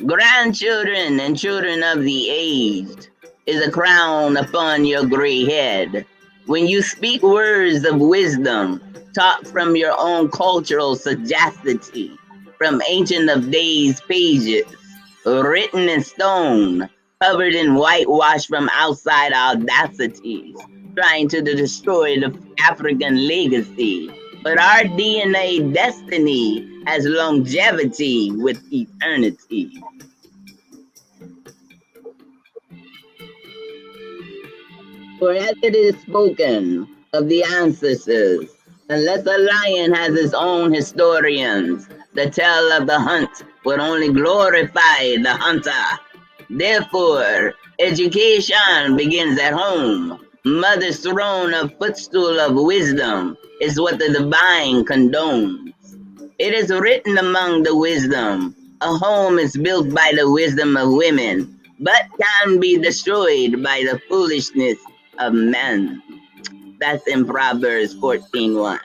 Grandchildren and children of the aged is a crown upon your gray head. When you speak words of wisdom, taught from your own cultural sagacity, from ancient of days pages, written in stone, covered in whitewash from outside audacities, trying to destroy the African legacy. But our DNA destiny has longevity with eternity. For as it is spoken of the ancestors, unless a lion has his own historians, the tale of the hunt would only glorify the hunter. Therefore, education begins at home. Mother's throne of footstool of wisdom is what the divine condones. It is written among the wisdom, a home is built by the wisdom of women, but can be destroyed by the foolishness of men. That's in Proverbs 14:1.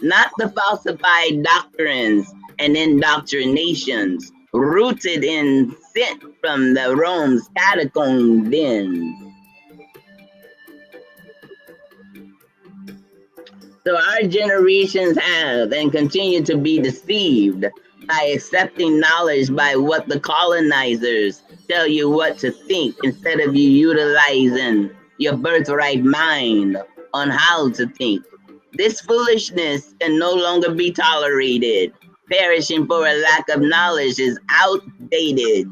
Not the falsified doctrines and indoctrinations rooted in scent from the Rome's catacomb dens. So our generations have and continue to be deceived by accepting knowledge by what the colonizers tell you what to think instead of you utilizing your birthright mind on how to think. This foolishness can no longer be tolerated. Perishing for a lack of knowledge is outdated.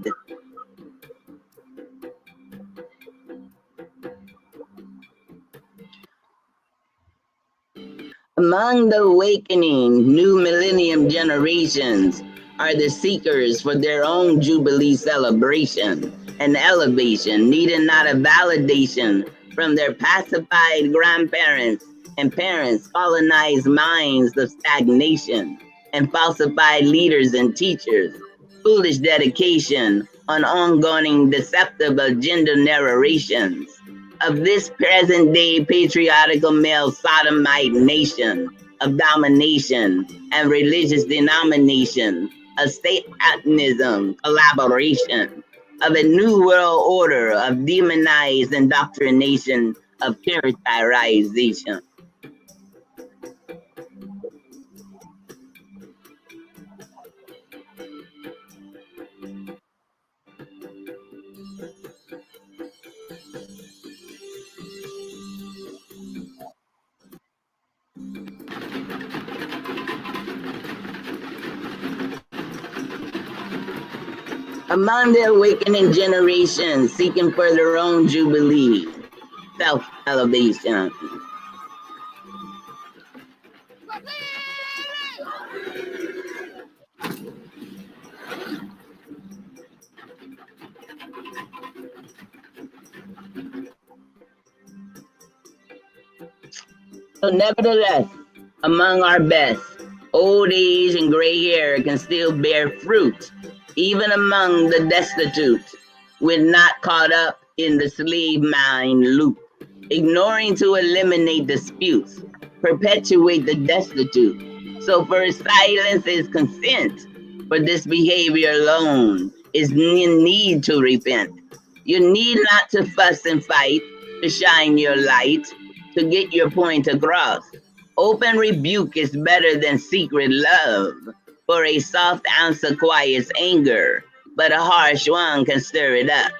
Among the awakening new millennium generations are the seekers for their own jubilee celebration and elevation, needing not a validation from their pacified grandparents and parents' colonized minds of stagnation and falsified leaders and teachers, foolish dedication on ongoing deceptive gender narrations of this present-day patriarchal male sodomite nation of domination and religious denomination, a satanism collaboration of a new world order of demonized indoctrination of characterization. Among the awakening generation seeking for their own jubilee, self-elevation. So nevertheless, among our best, old age and gray hair can still bear fruit, even among the destitute, when not caught up in the slave mind loop, ignoring to eliminate disputes, perpetuate the destitute. So first silence is consent. For this behavior alone is need to repent. You need not to fuss and fight to shine your light, to get your point across. Open rebuke is better than secret love, for a soft answer quiets anger, but a harsh one can stir it up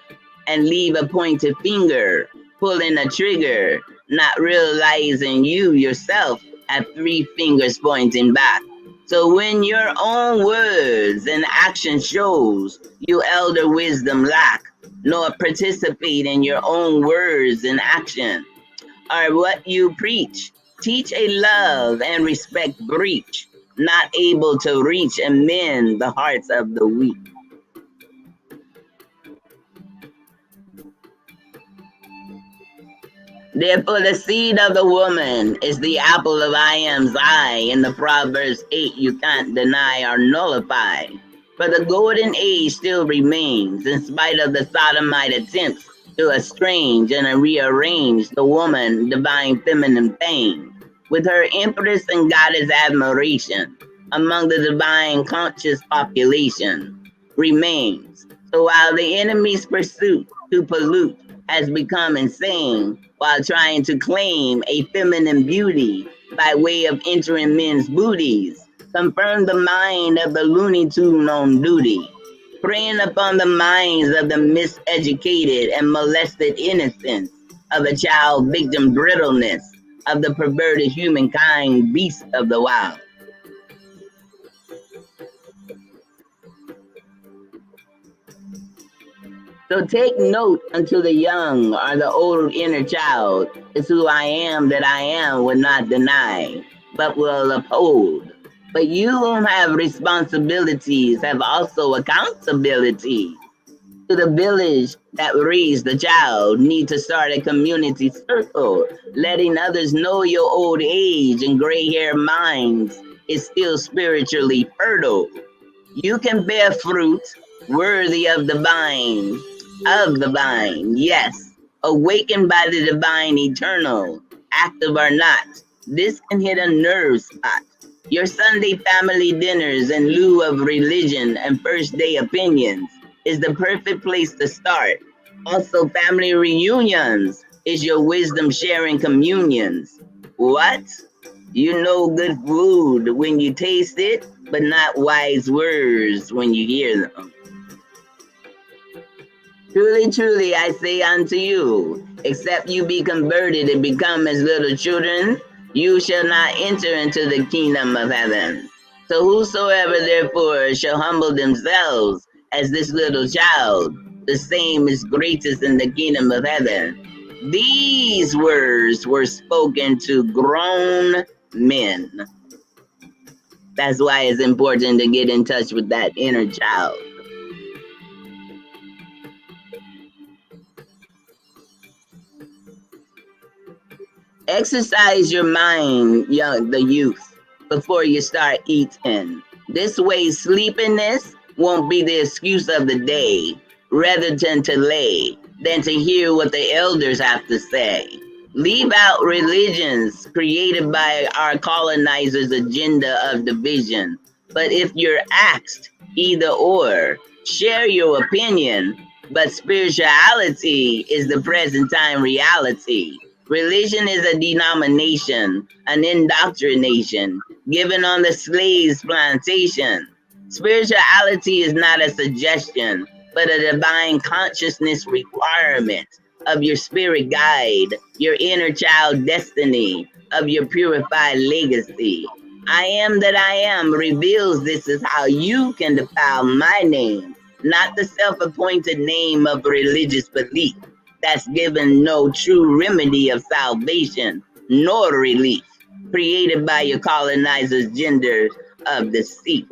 and leave a pointed finger, pulling a trigger, not realizing you yourself have 3 fingers pointing back. So when your own words and action shows you elder wisdom lack, nor participate in your own words and action, are what you preach. Teach a love and respect breach, not able to reach and mend the hearts of the weak. Therefore, the seed of the woman is the apple of I am's eye. In the Proverbs 8, you can't deny or nullify. For the golden age still remains, in spite of the sodomite attempts to estrange and rearrange the woman divine feminine thing, with her empress and goddess admiration among the divine conscious population remains. So while the enemy's pursuit to pollute has become insane, while trying to claim a feminine beauty by way of entering men's booties, confirm the mind of the Looney Tune on duty, preying upon the minds of the miseducated and molested innocence of a child victim brittleness of the perverted humankind beast of the wild. So take note unto the young or the old inner child is who I am that I am will not deny, but will uphold. But you who have responsibilities have also accountability. To the village that raised the child need to start a community circle, letting others know your old age and gray hair minds is still spiritually fertile. You can bear fruit worthy of the vine, yes, awakened by the divine eternal, active or not. This can hit a nerve spot. Your Sunday family dinners in lieu of religion and first day opinions is the perfect place to start. Also, family reunions is your wisdom sharing communions. What? You know good food when you taste it, but not wise words when you hear them. Truly, truly, I say unto you, except you be converted and become as little children, you shall not enter into the kingdom of heaven. So whosoever therefore shall humble themselves as this little child, the same is greatest in the kingdom of heaven. These words were spoken to grown men. That's why it's important to get in touch with that inner child. Exercise your mind, the youth, before you start eating. This way, sleepiness won't be the excuse of the day. rather than to hear what the elders have to say. Leave out religions created by our colonizers' agenda of division. But if you're asked either or, share your opinion. But spirituality is the present time reality. Religion is a denomination, an indoctrination given on the slave's plantation. Spirituality is not a suggestion, but a divine consciousness requirement of your spirit guide, your inner child destiny, of your purified legacy. I am that I am reveals this is how you can defile my name, not the self-appointed name of religious belief that's given no true remedy of salvation nor relief, created by your colonizers' genders of deceit.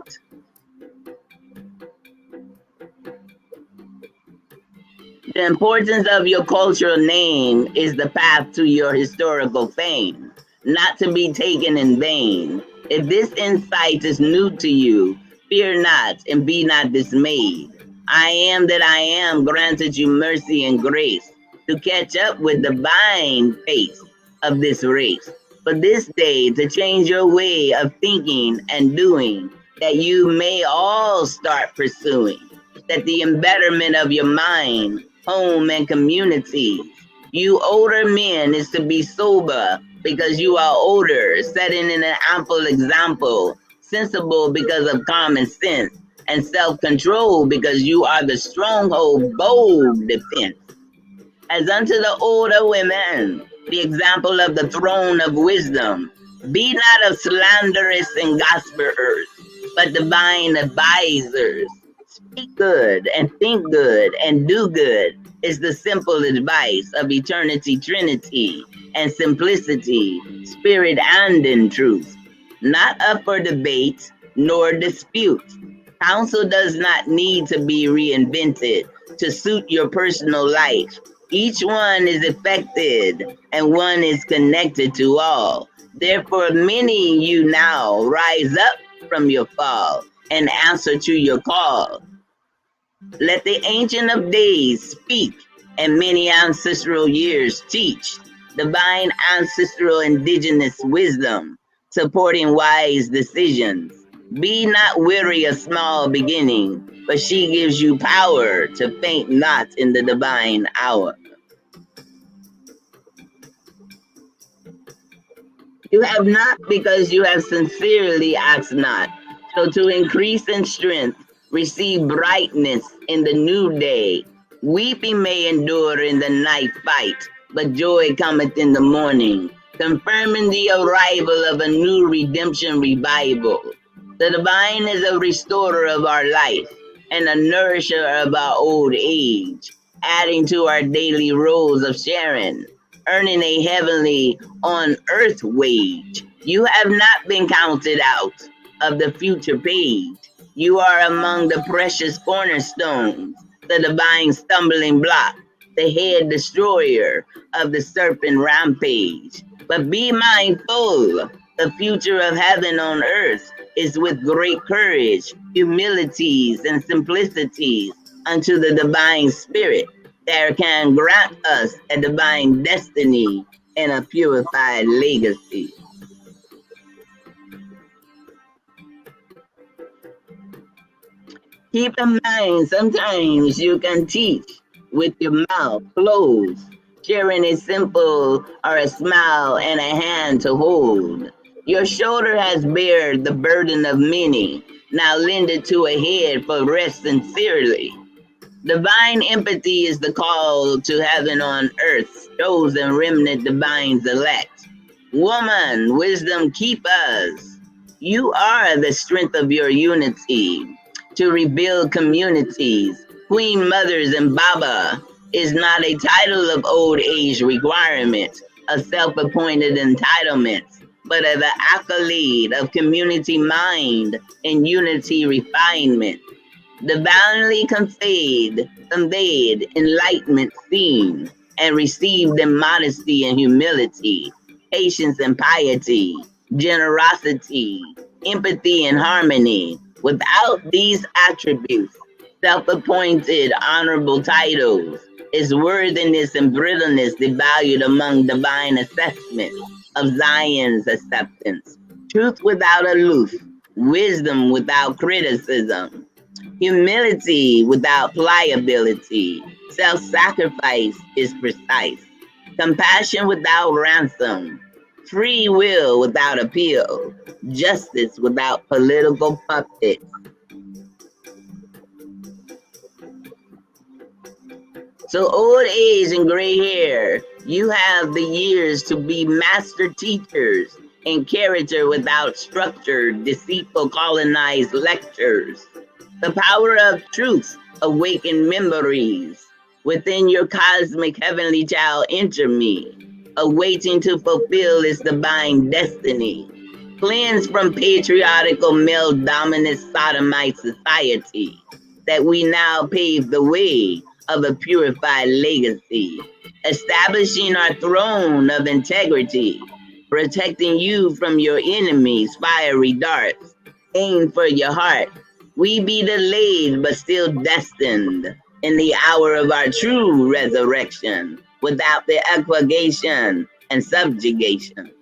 The importance of your cultural name is the path to your historical fame, not to be taken in vain. If this insight is new to you, fear not and be not dismayed. I am that I am granted you mercy and grace to catch up with the divine face of this race. For this day to change your way of thinking and doing, that you may all start pursuing, that the embetterment of your mind, home, and community. You older men is to be sober because you are older, setting in an ample example, sensible because of common sense, and self-control because you are the stronghold, bold defense. As unto the older women, the example of the throne of wisdom, be not of slanderous and gossipers, but divine advisors. Speak good and think good and do good is the simple advice of eternity, trinity, and simplicity, spirit and in truth. Not up for debate nor dispute. Counsel does not need to be reinvented to suit your personal life. Each one is affected and one is connected to all. Therefore, many you now rise up from your fall and answer to your call. Let the Ancient of Days speak and many ancestral years teach. Divine ancestral indigenous wisdom supporting wise decisions. Be not weary of small beginning, but she gives you power to faint not in the divine hour. You have not because you have sincerely asked not. So to increase in strength, receive brightness in the new day. Weeping may endure in the night fight, but joy cometh in the morning, confirming the arrival of a new redemption revival. The divine is a restorer of our life and a nourisher of our old age, adding to our daily roles of sharing, earning a heavenly on earth wage. You have not been counted out of the future page. You are among the precious cornerstones, the divine stumbling block, the head destroyer of the serpent rampage. But be mindful, the future of heaven on earth is with great courage, humilities, and simplicities unto the divine spirit that can grant us a divine destiny and a purified legacy. Keep in mind, sometimes you can teach with your mouth closed, sharing a simple or a smile and a hand to hold. Your shoulder has bared the burden of many, now lend it to a head for rest sincerely. Divine empathy is the call to heaven on earth, chosen remnant divines elect. Woman, wisdom keep us. You are the strength of your unity to rebuild communities. Queen mothers and Baba is not a title of old age requirement, a self-appointed entitlement, but an accolade of community mind and unity refinement. Divinely conveyed enlightenment seen and received in modesty and humility, patience and piety, generosity, empathy and harmony. Without these attributes, self-appointed honorable titles, is worthiness and brittleness devalued among divine assessment of Zion's acceptance, truth without aloof, wisdom without criticism, humility without pliability, self-sacrifice is precise, compassion without ransom, free will without appeal, justice without political puppets. So old age and gray hair, you have the years to be master teachers in character without structure, deceitful colonized lectures. The power of truth awaken memories. Within your cosmic heavenly child enter me, awaiting to fulfill its divine destiny. Cleansed from patriarchal male dominant sodomite society, that we now pave the way of a purified legacy, establishing our throne of integrity, protecting you from your enemies' fiery darts, aim for your heart. We be delayed but still destined in the hour of our true resurrection, without the equigation and subjugation.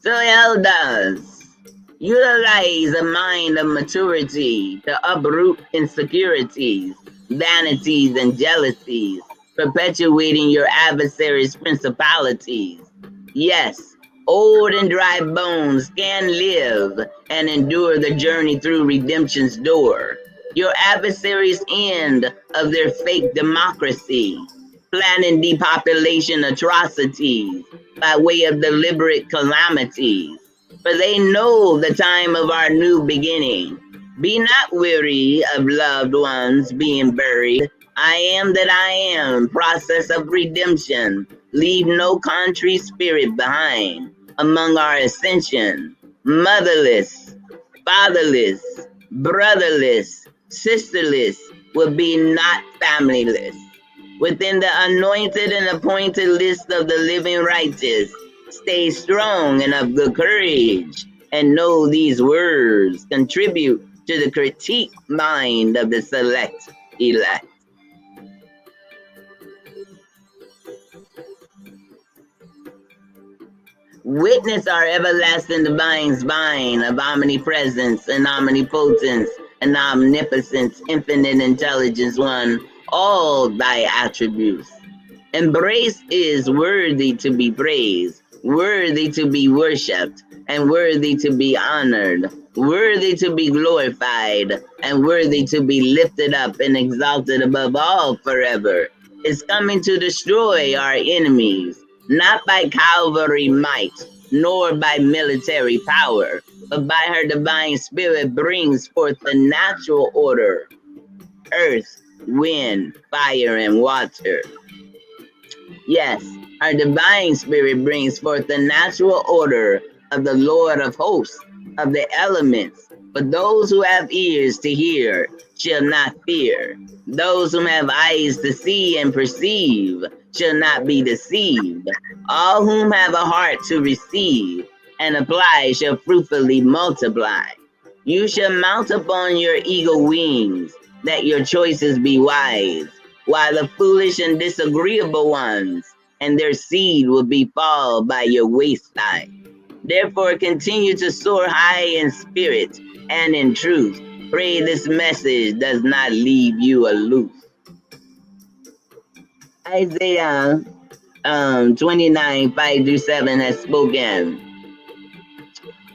So elders, utilize a mind of maturity to uproot insecurities, vanities, and jealousies, perpetuating your adversary's principalities. Yes, old and dry bones can live and endure the journey through redemption's door. Your adversary's end of their fake democracy, planning depopulation atrocities by way of deliberate calamities. For they know the time of our new beginning. Be not weary of loved ones being buried. I am that I am, process of redemption. Leave no country spirit behind among our ascension. Motherless, fatherless, brotherless, sisterless will be not familyless. Within the anointed and appointed list of the living righteous, stay strong and of good courage, and know these words contribute to the critique mind of the select elect. Witness our everlasting divine spine of omnipresence and omnipotence and omnipotence, infinite intelligence one, all thy attributes. Embrace is worthy to be praised, worthy to be worshipped, and worthy to be honored, worthy to be glorified, and worthy to be lifted up and exalted above all forever. Is coming to destroy our enemies, not by cavalry might, nor by military power, but by her divine spirit brings forth the natural order, earth, wind, fire, and water. Yes, our divine spirit brings forth the natural order of the Lord of hosts, of the elements. But those who have ears to hear shall not fear. Those who have eyes to see and perceive shall not be deceived. All whom have a heart to receive and apply shall fruitfully multiply. You shall mount upon your eagle wings, that your choices be wise, while the foolish and disagreeable ones and their seed will befall by your wayside. Therefore continue to soar high in spirit and in truth. Pray this message does not leave you aloof. Isaiah 29, 5-7 has spoken.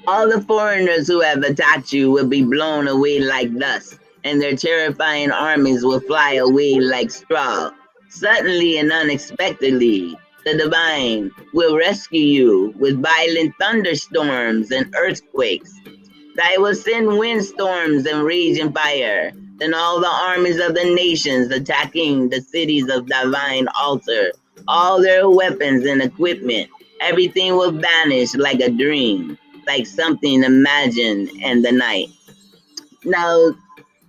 All the foreigners who have attacked you will be blown away like dust, and their terrifying armies will fly away like straw. Suddenly and unexpectedly, the divine will rescue you with violent thunderstorms and earthquakes. I will send windstorms and raging fire, then all the armies of the nations attacking the cities of divine altar, all their weapons and equipment, everything will vanish like a dream, like something imagined in the night. Now,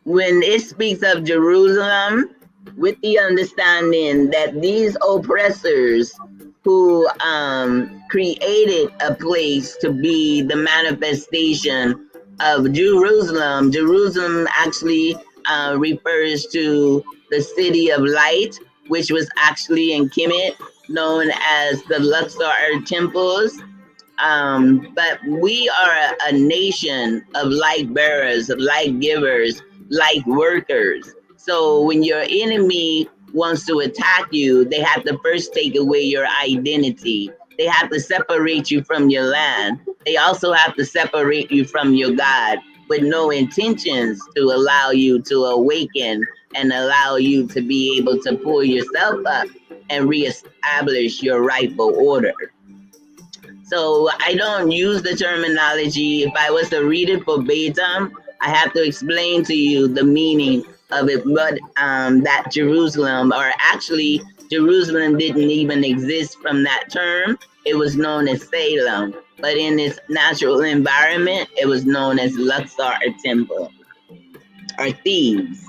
when it speaks of Jerusalem, with the understanding that these oppressors who created a place to be the manifestation of Jerusalem. Jerusalem actually refers to the city of light, which was actually in Kemet, known as the Luxor temples. But we are a nation of light bearers, of light givers, light workers. So when your enemy wants to attack you, they have to first take away your identity. They have to separate you from your land. They also have to separate you from your God with no intentions to allow you to awaken and allow you to be able to pull yourself up and reestablish your rightful order. So I don't use the terminology. If I was to read it verbatim, I have to explain to you the meaning of it. But that Jerusalem, or actually Jerusalem didn't even exist from that term. It was known as Salem. But in its natural environment, it was known as Luxor Temple or Thebes.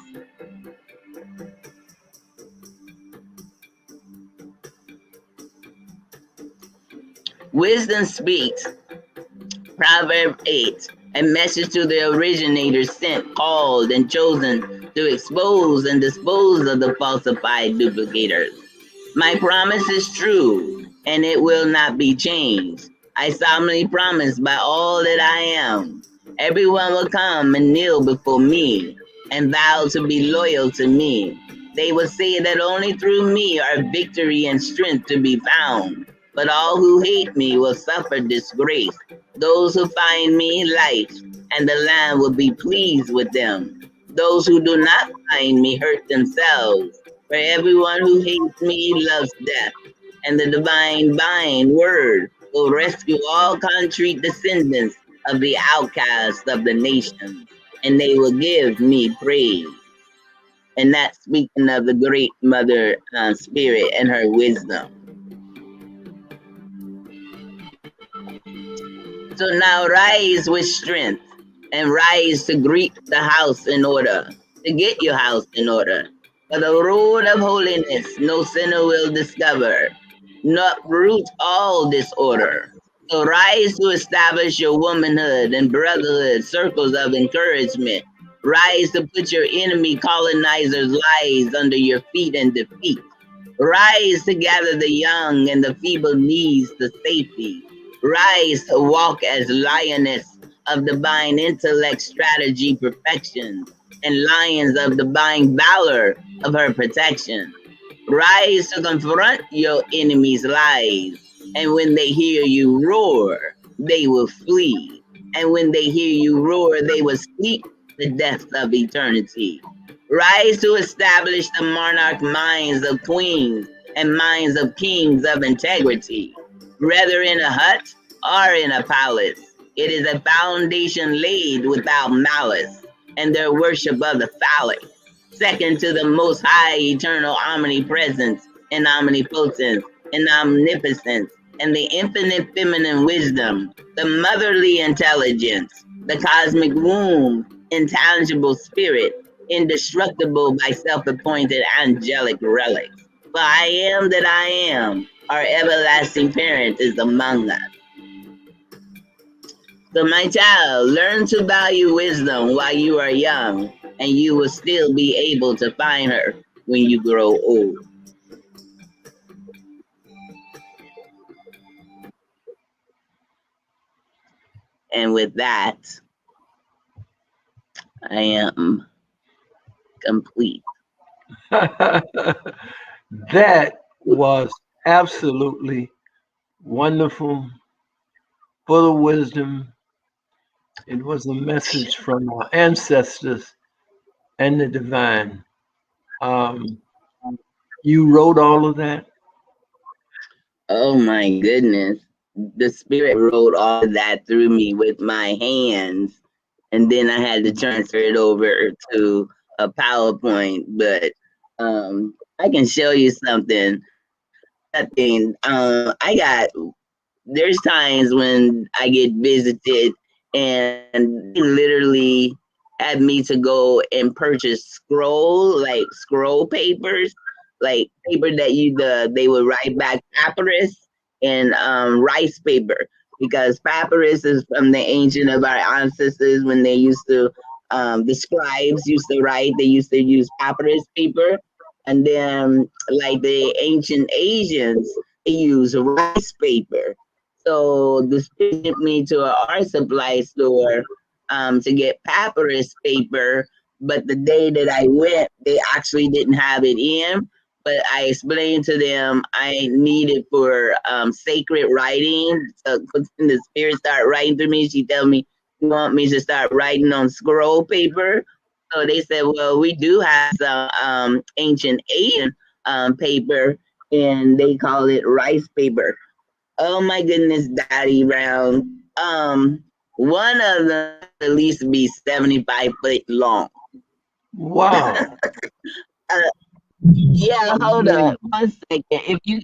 Wisdom speaks. Proverb 8, a message to the originators sent, called, and chosen to expose and dispose of the falsified duplicators. My promise is true, and it will not be changed. I solemnly promise by all that I am, everyone will come and kneel before me and vow to be loyal to me. They will say that only through me are victory and strength to be found. But all who hate me will suffer disgrace. Those who find me, life, and the land will be pleased with them. Those who do not find me hurt themselves. For everyone who hates me loves death, and the divine bind word will rescue all contrite descendants of the outcasts of the nations, and they will give me praise. And that's speaking of the great mother spirit and her wisdom. So now rise with strength and rise to greet the house in order, to get your house in order. For the road of holiness no sinner will discover, not root all disorder. So rise to establish your womanhood and brotherhood, circles of encouragement. Rise to put your enemy colonizers' lies under your feet and defeat. Rise to gather the young and the feeble knees to safety. Rise to walk as lioness of divine intellect, strategy, perfection, and lions of divine valor of her protection. Rise to confront your enemies' lies, and when they hear you roar, they will flee. And when they hear you roar, they will sleep the death of eternity. Rise to establish the monarch minds of queens and minds of kings of integrity, whether in a hut or in a palace. It is a foundation laid without malice, and their worship of the phallic, second to the most high eternal omnipresence and omnipotence and omnipotence, and the infinite feminine wisdom, the motherly intelligence, the cosmic womb, intangible spirit, indestructible by self-appointed angelic relics. For I am that I am, our everlasting parent is among us. So my child, learn to value wisdom while you are young, and you will still be able to find her when you grow old. And with that, I am complete. That was absolutely wonderful, full of wisdom. It was a message from our ancestors and the divine. Um, you wrote all of that? Oh my goodness. The spirit wrote all of that through me with my hands. And then I had to transfer it over to a PowerPoint. But I can show you something. There's times when I get visited and they literally had me to go and purchase scroll papers, like paper that they would write back papyrus. in rice paper, because papyrus is from the ancient of our ancestors when they used to, the scribes used to write, they used to use papyrus paper. And then, like the ancient Asians, they use rice paper. So the spirit sent me to an art supply store to get papyrus paper. But the day that I went, they actually didn't have it in. But I explained to them I needed for sacred writing. So when the spirit started writing to me, she told me, "You want me to start writing on scroll paper?" So they said, "Well, we do have some ancient Asian paper, and they call it rice paper." Oh my goodness, Daddy Brown. One of them at least be 75 foot long. Wow. Uh, yeah, hold on Amazing. 1 second. If you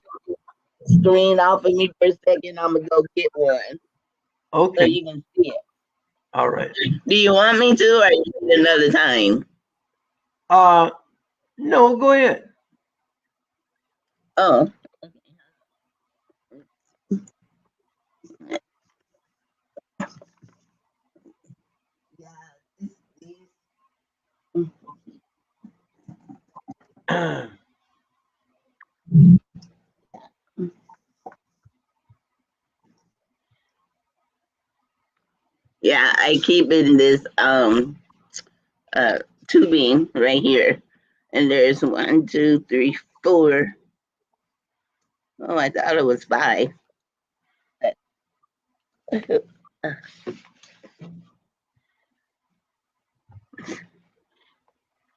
screen off of me for a second, I'm gonna go get one so Okay. you can see it. All right. Do you want me to, or you need another time? Uh, no, go ahead. Oh, yeah. Yeah, I keep it in this uh tubing right here, and there's one, two, three, four. Oh, I thought it was five.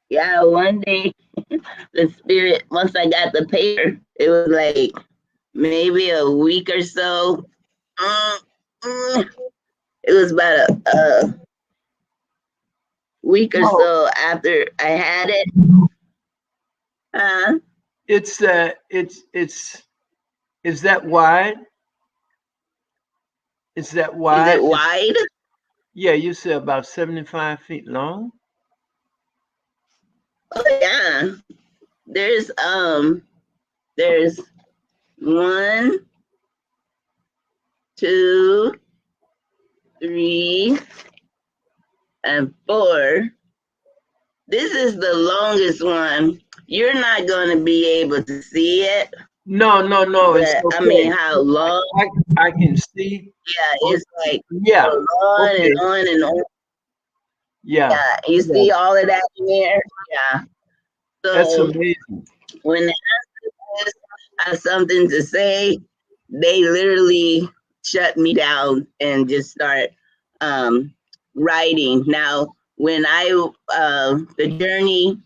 Yeah, one day the spirit, once I got the paper, it was like maybe a week or so. Mm, mm, it was about a week or Oh, so after I had it. Uh, it's is that wide? Is that is it wide? wide? Yeah, you said about 75 feet long. Oh yeah. There's there's one, two, three, and four. This is the longest one. You're not gonna be able to see it, No, no, no, it's but I mean, okay. how long? I can see. Yeah, Oh, it's like yeah. on and Okay. on and on. Yeah. Yeah, you Yeah. see all of that in there. Yeah. That's So amazing. when the ancestors have something to say, they literally shut me down and just start um, writing. Now, when I the journey,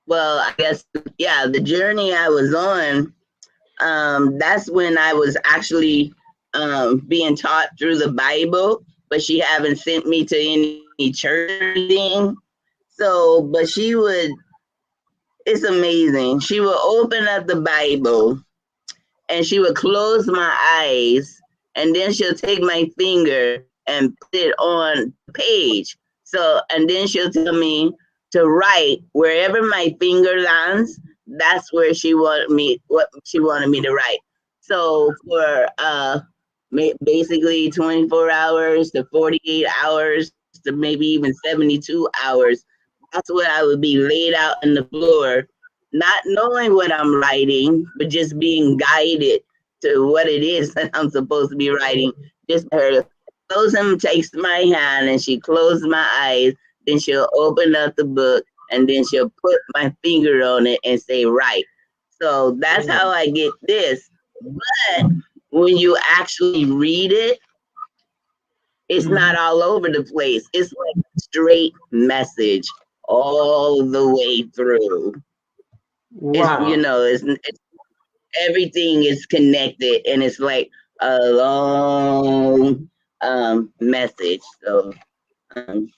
well, I guess yeah, the journey I was on, that's when I was actually being taught through the Bible, but she haven't sent me to any church or anything. So, but she would, it's amazing. She would open up the Bible and she would close my eyes, and then she'll take my finger and put it on the page. So, and then she'll tell me to write wherever my finger lands. That's where she wanted me, what she wanted me to write. So for basically 24 hours to 48 hours to maybe even 72 hours, that's what I would be laid out on the floor, not knowing what I'm writing, but just being guided to what it is that I'm supposed to be writing. Just her closing takes my hand and she closes my eyes, then she'll open up the book and then she'll put my finger on it and say write. So that's how I get this. But when you actually read it, it's not Mhm. all over the place. It's like a straight message all the way through. It's, you Wow. know, it's everything is connected and it's like a long message. So um,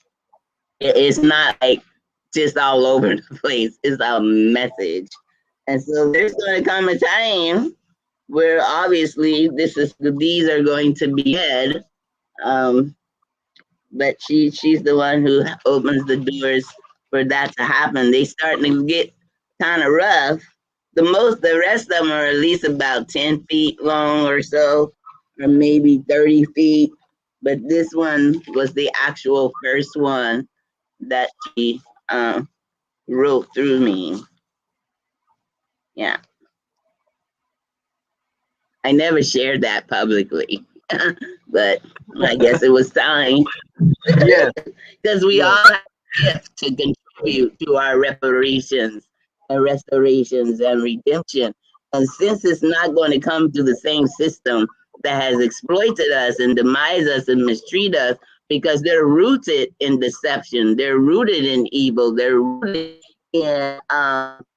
it's not like just all over the place. It's a message. And so there's going to come a time where obviously these are going to be dead. Um, but she's the one who opens the doors for that to happen. They starting to get kind of rough, The rest of them are at least about 10 feet long or so, or maybe 30 feet. But this one was the actual first one that she wrote through me. Yeah. I never shared that publicly, but I guess it was time Yes, because we yes. all have a gift to contribute to our reparations and restorations and redemption. And since it's not going to come through the same system that has exploited us and demise us and mistreat us, because they're rooted in deception, they're rooted in evil, they're rooted in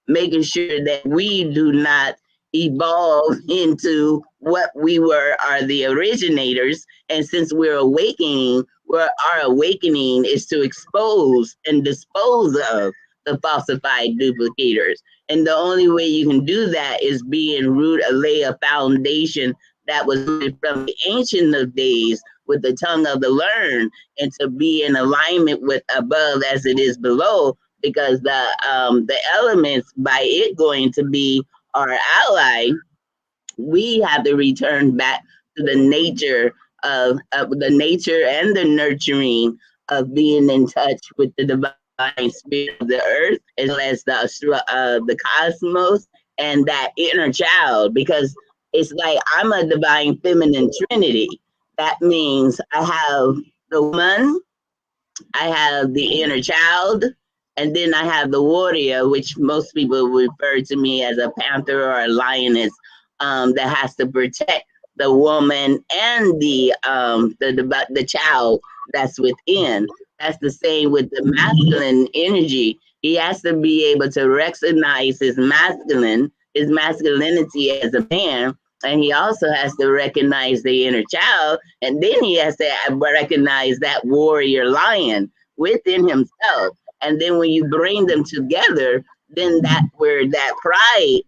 making sure that we do not evolve into what we were are the originators. And since we're awakening, where our awakening is to expose and dispose of the falsified duplicators. And the only way you can do that is be in root, lay a foundation that was rooted from the ancient of days with the tongue of the learned, and to be in alignment with above as it is below, because the elements, by it going to be our ally, we have to return back to the nature of the nature and the nurturing of being in touch with the divine spirit of the earth, as well as the cosmos and that inner child. Because it's like I'm a divine feminine trinity. That means I have the woman, I have the inner child, and then I have the warrior, which most people refer to me as a panther or a lioness, that has to protect the woman and the child that's within. That's the same with the masculine energy. He has to be able to recognize his masculinity as a man, and he also has to recognize the inner child, and then he has to recognize that warrior lion within himself. And then when you bring them together, then that where that pride,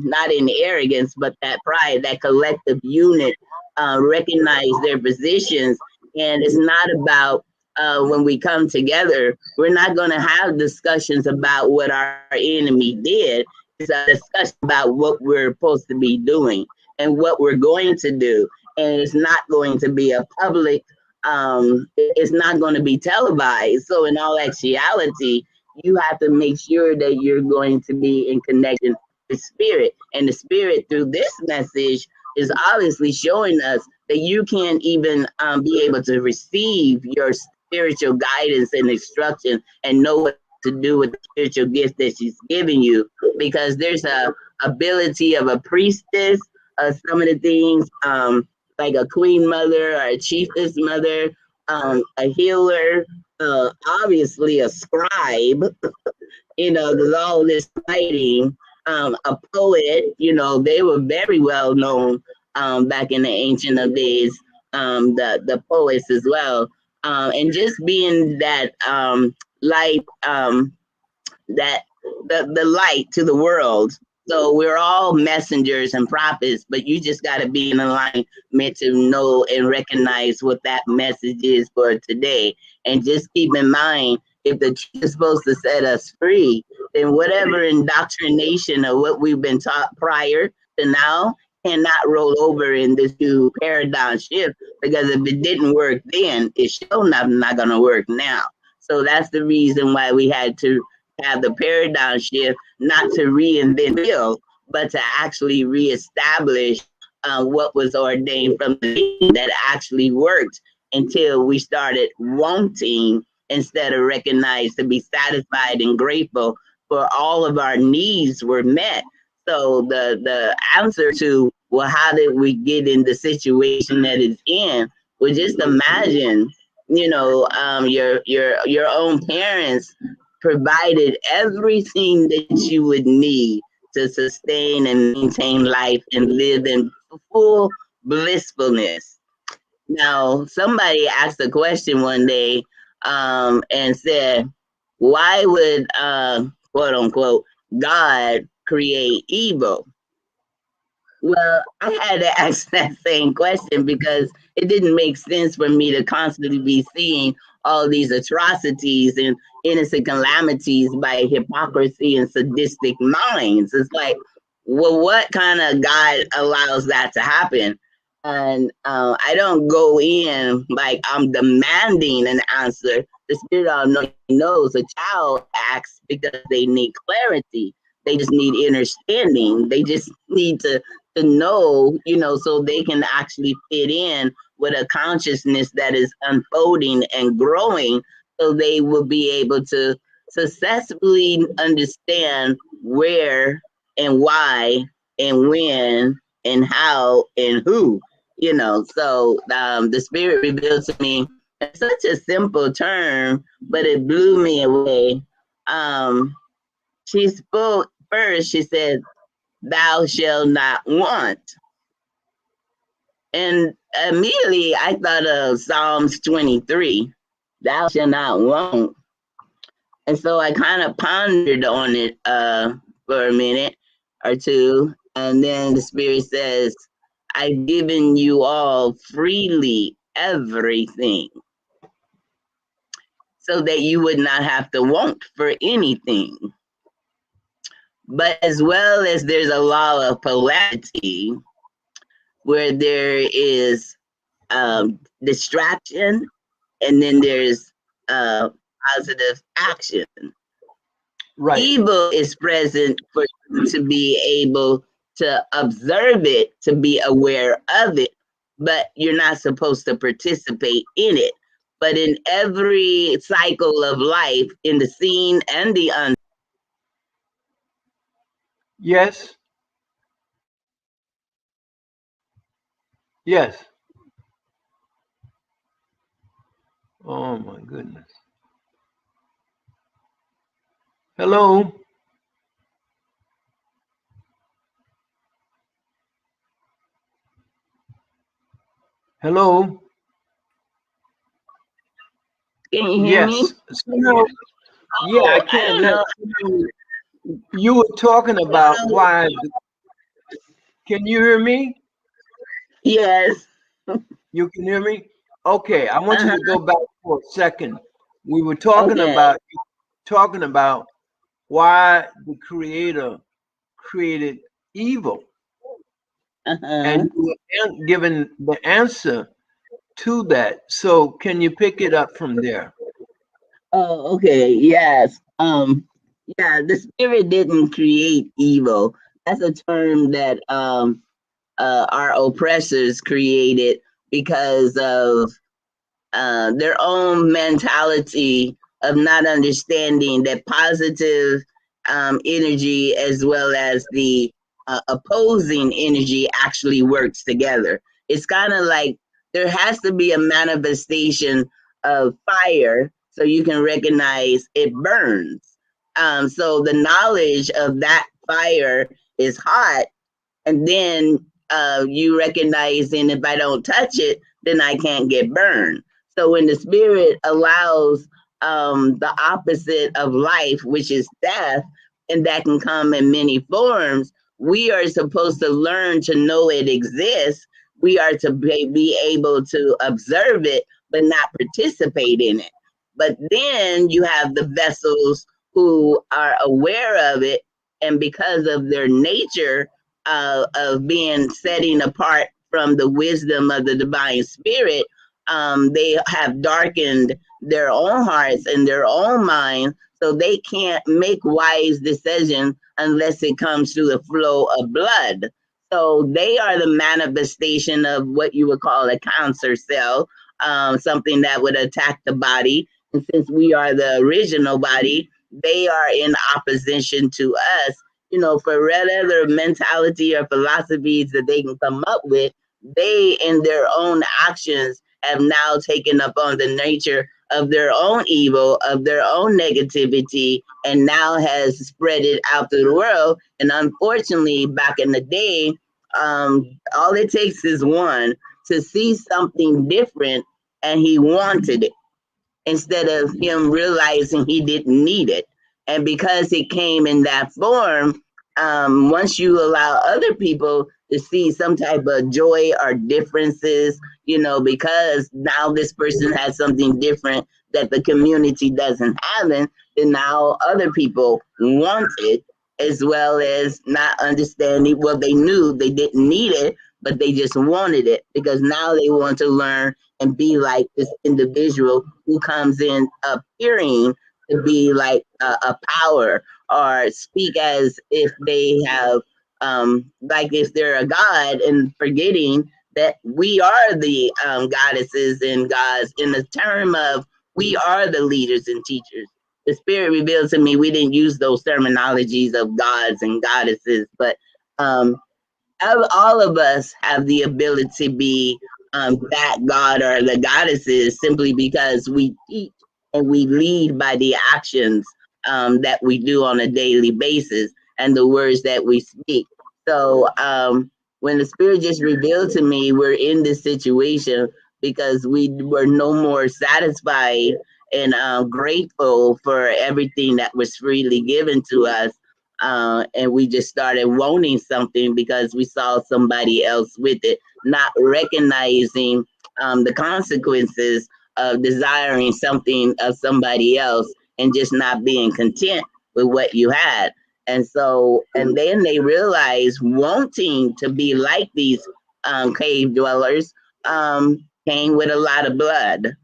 not in arrogance, but that pride, that collective unit, recognize their positions. And it's not about when we come together, we're not going to have discussions about what our enemy did. It's a discussion about what we're supposed to be doing and what we're going to do. And it's not going to be a public, it's not going to be televised. So, in all actuality, you have to make sure that you're going to be in connection with spirit. And the spirit, through this message, is obviously showing us that you can't even be able to receive your spiritual guidance and instruction and know what to do with the spiritual gift that she's giving you, because there's a ability of a priestess, some of the things, like a queen mother or a chiefess mother, a healer, obviously a scribe, there's all this writing, a poet, they were very well known back in the ancient of days, the poets as well. And just being that light, that the light to the world. So we're all messengers and prophets, but you just got to be in alignment to know and recognize what that message is for today. And just keep in mind, if the truth is supposed to set us free, then whatever indoctrination or what we've been taught prior to now cannot roll over in this new paradigm shift, because if it didn't work then, it's still not going to work now. So that's the reason why we had to have the paradigm shift, not to reinvent the wheel, but to actually reestablish what was ordained from the beginning, that actually worked, until we started wanting instead of recognized, to be satisfied and grateful for all of our needs were met. So the answer to, well, how did we get in the situation that it's in? Well, just imagine, your own parents provided everything that you would need to sustain and maintain life and live in full blissfulness. Now, somebody asked a question one day, and said, why would, quote unquote, God create evil? Well, I had to ask that same question because it didn't make sense for me to constantly be seeing all these atrocities and innocent calamities by hypocrisy and sadistic minds. It's like, well, what kind of God allows that to happen? And I don't go in like I'm demanding an answer. The Spirit already knows. A child acts because they need clarity. They just need understanding. They just need to know, so they can actually fit in with a consciousness that is unfolding and growing, so they will be able to successfully understand where and why and when and how and who, So the Spirit revealed to me in such a simple term, but it blew me away. Um, she spoke first, she said, "Thou shalt not want." And immediately I thought of Psalms 23, "Thou shalt not want." And so I kind of pondered on it for a minute or two. And then the Spirit says, "I've given you all freely everything, so that you would not have to want for anything." But as well as there's a law of polarity where there is distraction, and then there's positive action. Right. Evil is present for you to be able to observe it, to be aware of it, but you're not supposed to participate in it. But in every cycle of life, in the seen and the unseen, Yes. Yes. Oh my goodness. Hello. Hello. can you hear me? Yes. So, yeah, I Oh, I can. don't know. You were talking about why. Can you hear me? Yes. You can hear me? Okay, I want you to Uh-huh. go back for a second. We were Okay. talking about why the creator created evil, and Uh-huh. you were given the answer to that. So can you pick it up from there? Oh, okay. Yes. Yeah, the Spirit didn't create evil. That's a term that our oppressors created because of their own mentality of not understanding that positive energy as well as the opposing energy actually works together. It's kind of like there has to be a manifestation of fire so you can recognize it burns. So the knowledge of that fire is hot, and then you recognizing if I don't touch it, then I can't get burned. So when the Spirit allows the opposite of life, which is death, and that can come in many forms, we are supposed to learn to know it exists. We are to be able to observe it, but not participate in it. But then you have the vessels who are aware of it, and because of their nature, of being setting apart from the wisdom of the divine spirit, they have darkened their own hearts and their own minds, so they can't make wise decisions unless it comes through the flow of blood. So they are the manifestation of what you would call a cancer cell, something that would attack the body. And since we are the original body, they are in opposition to us, for whatever mentality or philosophies that they can come up with. They, in their own actions, have now taken upon the nature of their own evil, of their own negativity, and now has spread it out to the world. And unfortunately, back in the day, all it takes is one to see something different, and he wanted it instead of him realizing he didn't need it. And because it came in that form, once you allow other people to see some type of joy or differences, because now this person has something different that the community doesn't have, then now other people want it. as well as not understanding. Well, they knew they didn't need it, but they just wanted it because now they want to learn and be like this individual who comes in appearing to be like a power or speak as if they have, like if they're a god, and forgetting that we are the goddesses and gods in the term of we are the leaders and teachers. The spirit revealed to me we didn't use those terminologies of gods and goddesses, but um, all of us have the ability to be that god or the goddesses simply because we teach and we lead by the actions that we do on a daily basis and the words that we speak. So when the spirit just revealed to me we're in this situation because we were no more satisfied and grateful for everything that was freely given to us, and we just started wanting something because we saw somebody else with it, not recognizing the consequences of desiring something of somebody else and just not being content with what you had. And so, and then they realized wanting to be like these cave dwellers came with a lot of blood,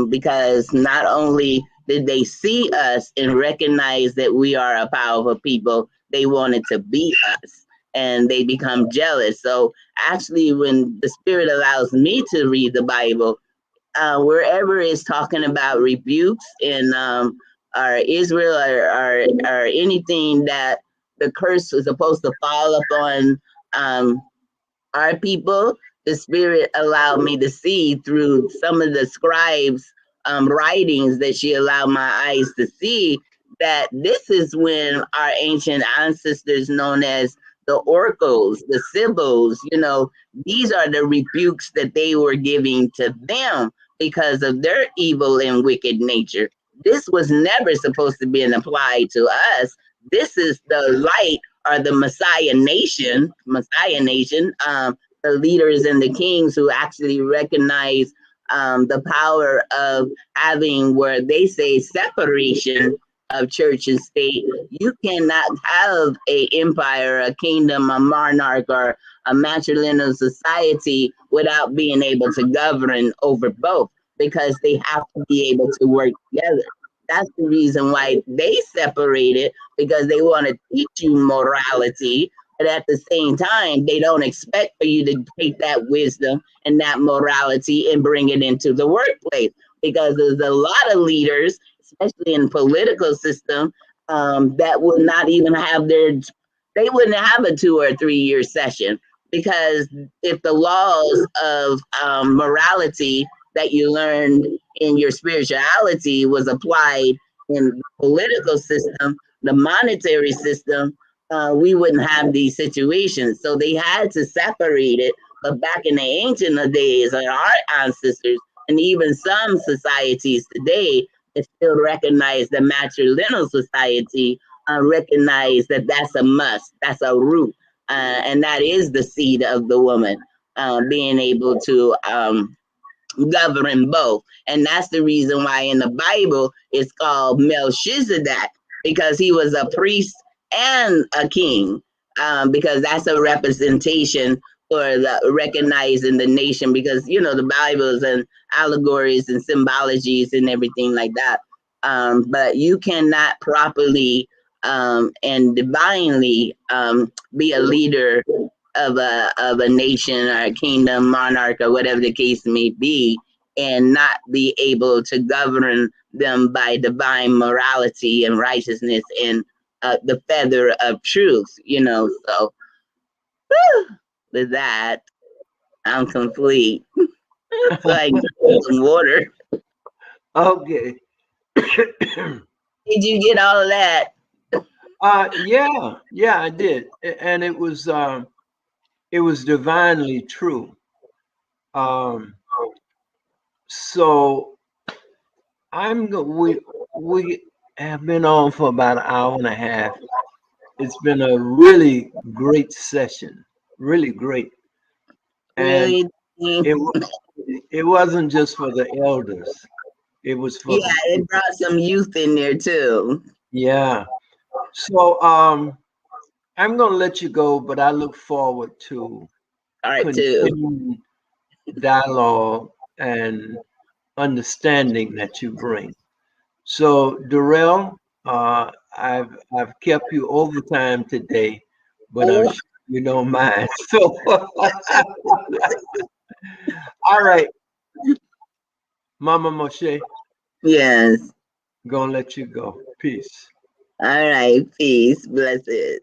because not only did they see us and recognize that we are a powerful people, they wanted to be us and they become jealous. So actually, when the spirit allows me to read the Bible, wherever it's talking about rebukes in or Israel or anything that the curse was supposed to fall upon um, our people, the spirit allowed me to see through some of the scribes' writings that she allowed my eyes to see that this is when our ancient ancestors, known as the oracles, the sibyls, these are the rebukes that they were giving to them because of their evil and wicked nature. This was never supposed to be applied to us. This is the light or the Messiah nation, the leaders and the kings who actually recognize the power of having, where they say, separation of church and state. You cannot have a empire, a kingdom, a monarch, or a matrilineal society without being able to govern over both, because they have to be able to work together. That's the reason why they separated, because they want to teach you morality, but at the same time, they don't expect for you to take that wisdom and that morality and bring it into the workplace. Because there's a lot of leaders, especially in the political system, that will not even have they wouldn't have a 2 or 3 year session, because if the laws of morality that you learned in your spirituality was applied in the political system, the monetary system, we wouldn't have these situations. So they had to separate it. But back in the ancient days, our ancestors, and even some societies today, they still recognize the matrilineal society, recognize that that's a must, that's a root, and that is the seed of the woman, being able to govern both. And that's the reason why in the Bible it's called Melchizedek, because he was a priest and a king, because that's a representation for the recognizing the nation, because the Bibles and allegories and symbologies and everything like that. But you cannot properly and divinely be a leader of a nation or a kingdom, monarch, or whatever the case may be, and not be able to govern them by divine morality and righteousness and the feather of truth. So with that, I'm complete. So I can drink some water. Okay. Did you get all of that? Yeah, I did, and it was divinely true. Um, so we have been on for about an hour and a half. It's been a really great session, really great, and Really? Yeah, it wa- it wasn't just for the elders. It was for the it brought some youth in there too. yeah. So I'm gonna let you go, but I look forward to All right, too. continuing dialogue and understanding that you bring. So Darrell, I've kept you overtime today, but I'm Oh, sure you don't mind. So all right, Mama Moshe, yes. gonna let you go. Peace. All right. Peace. Blessed.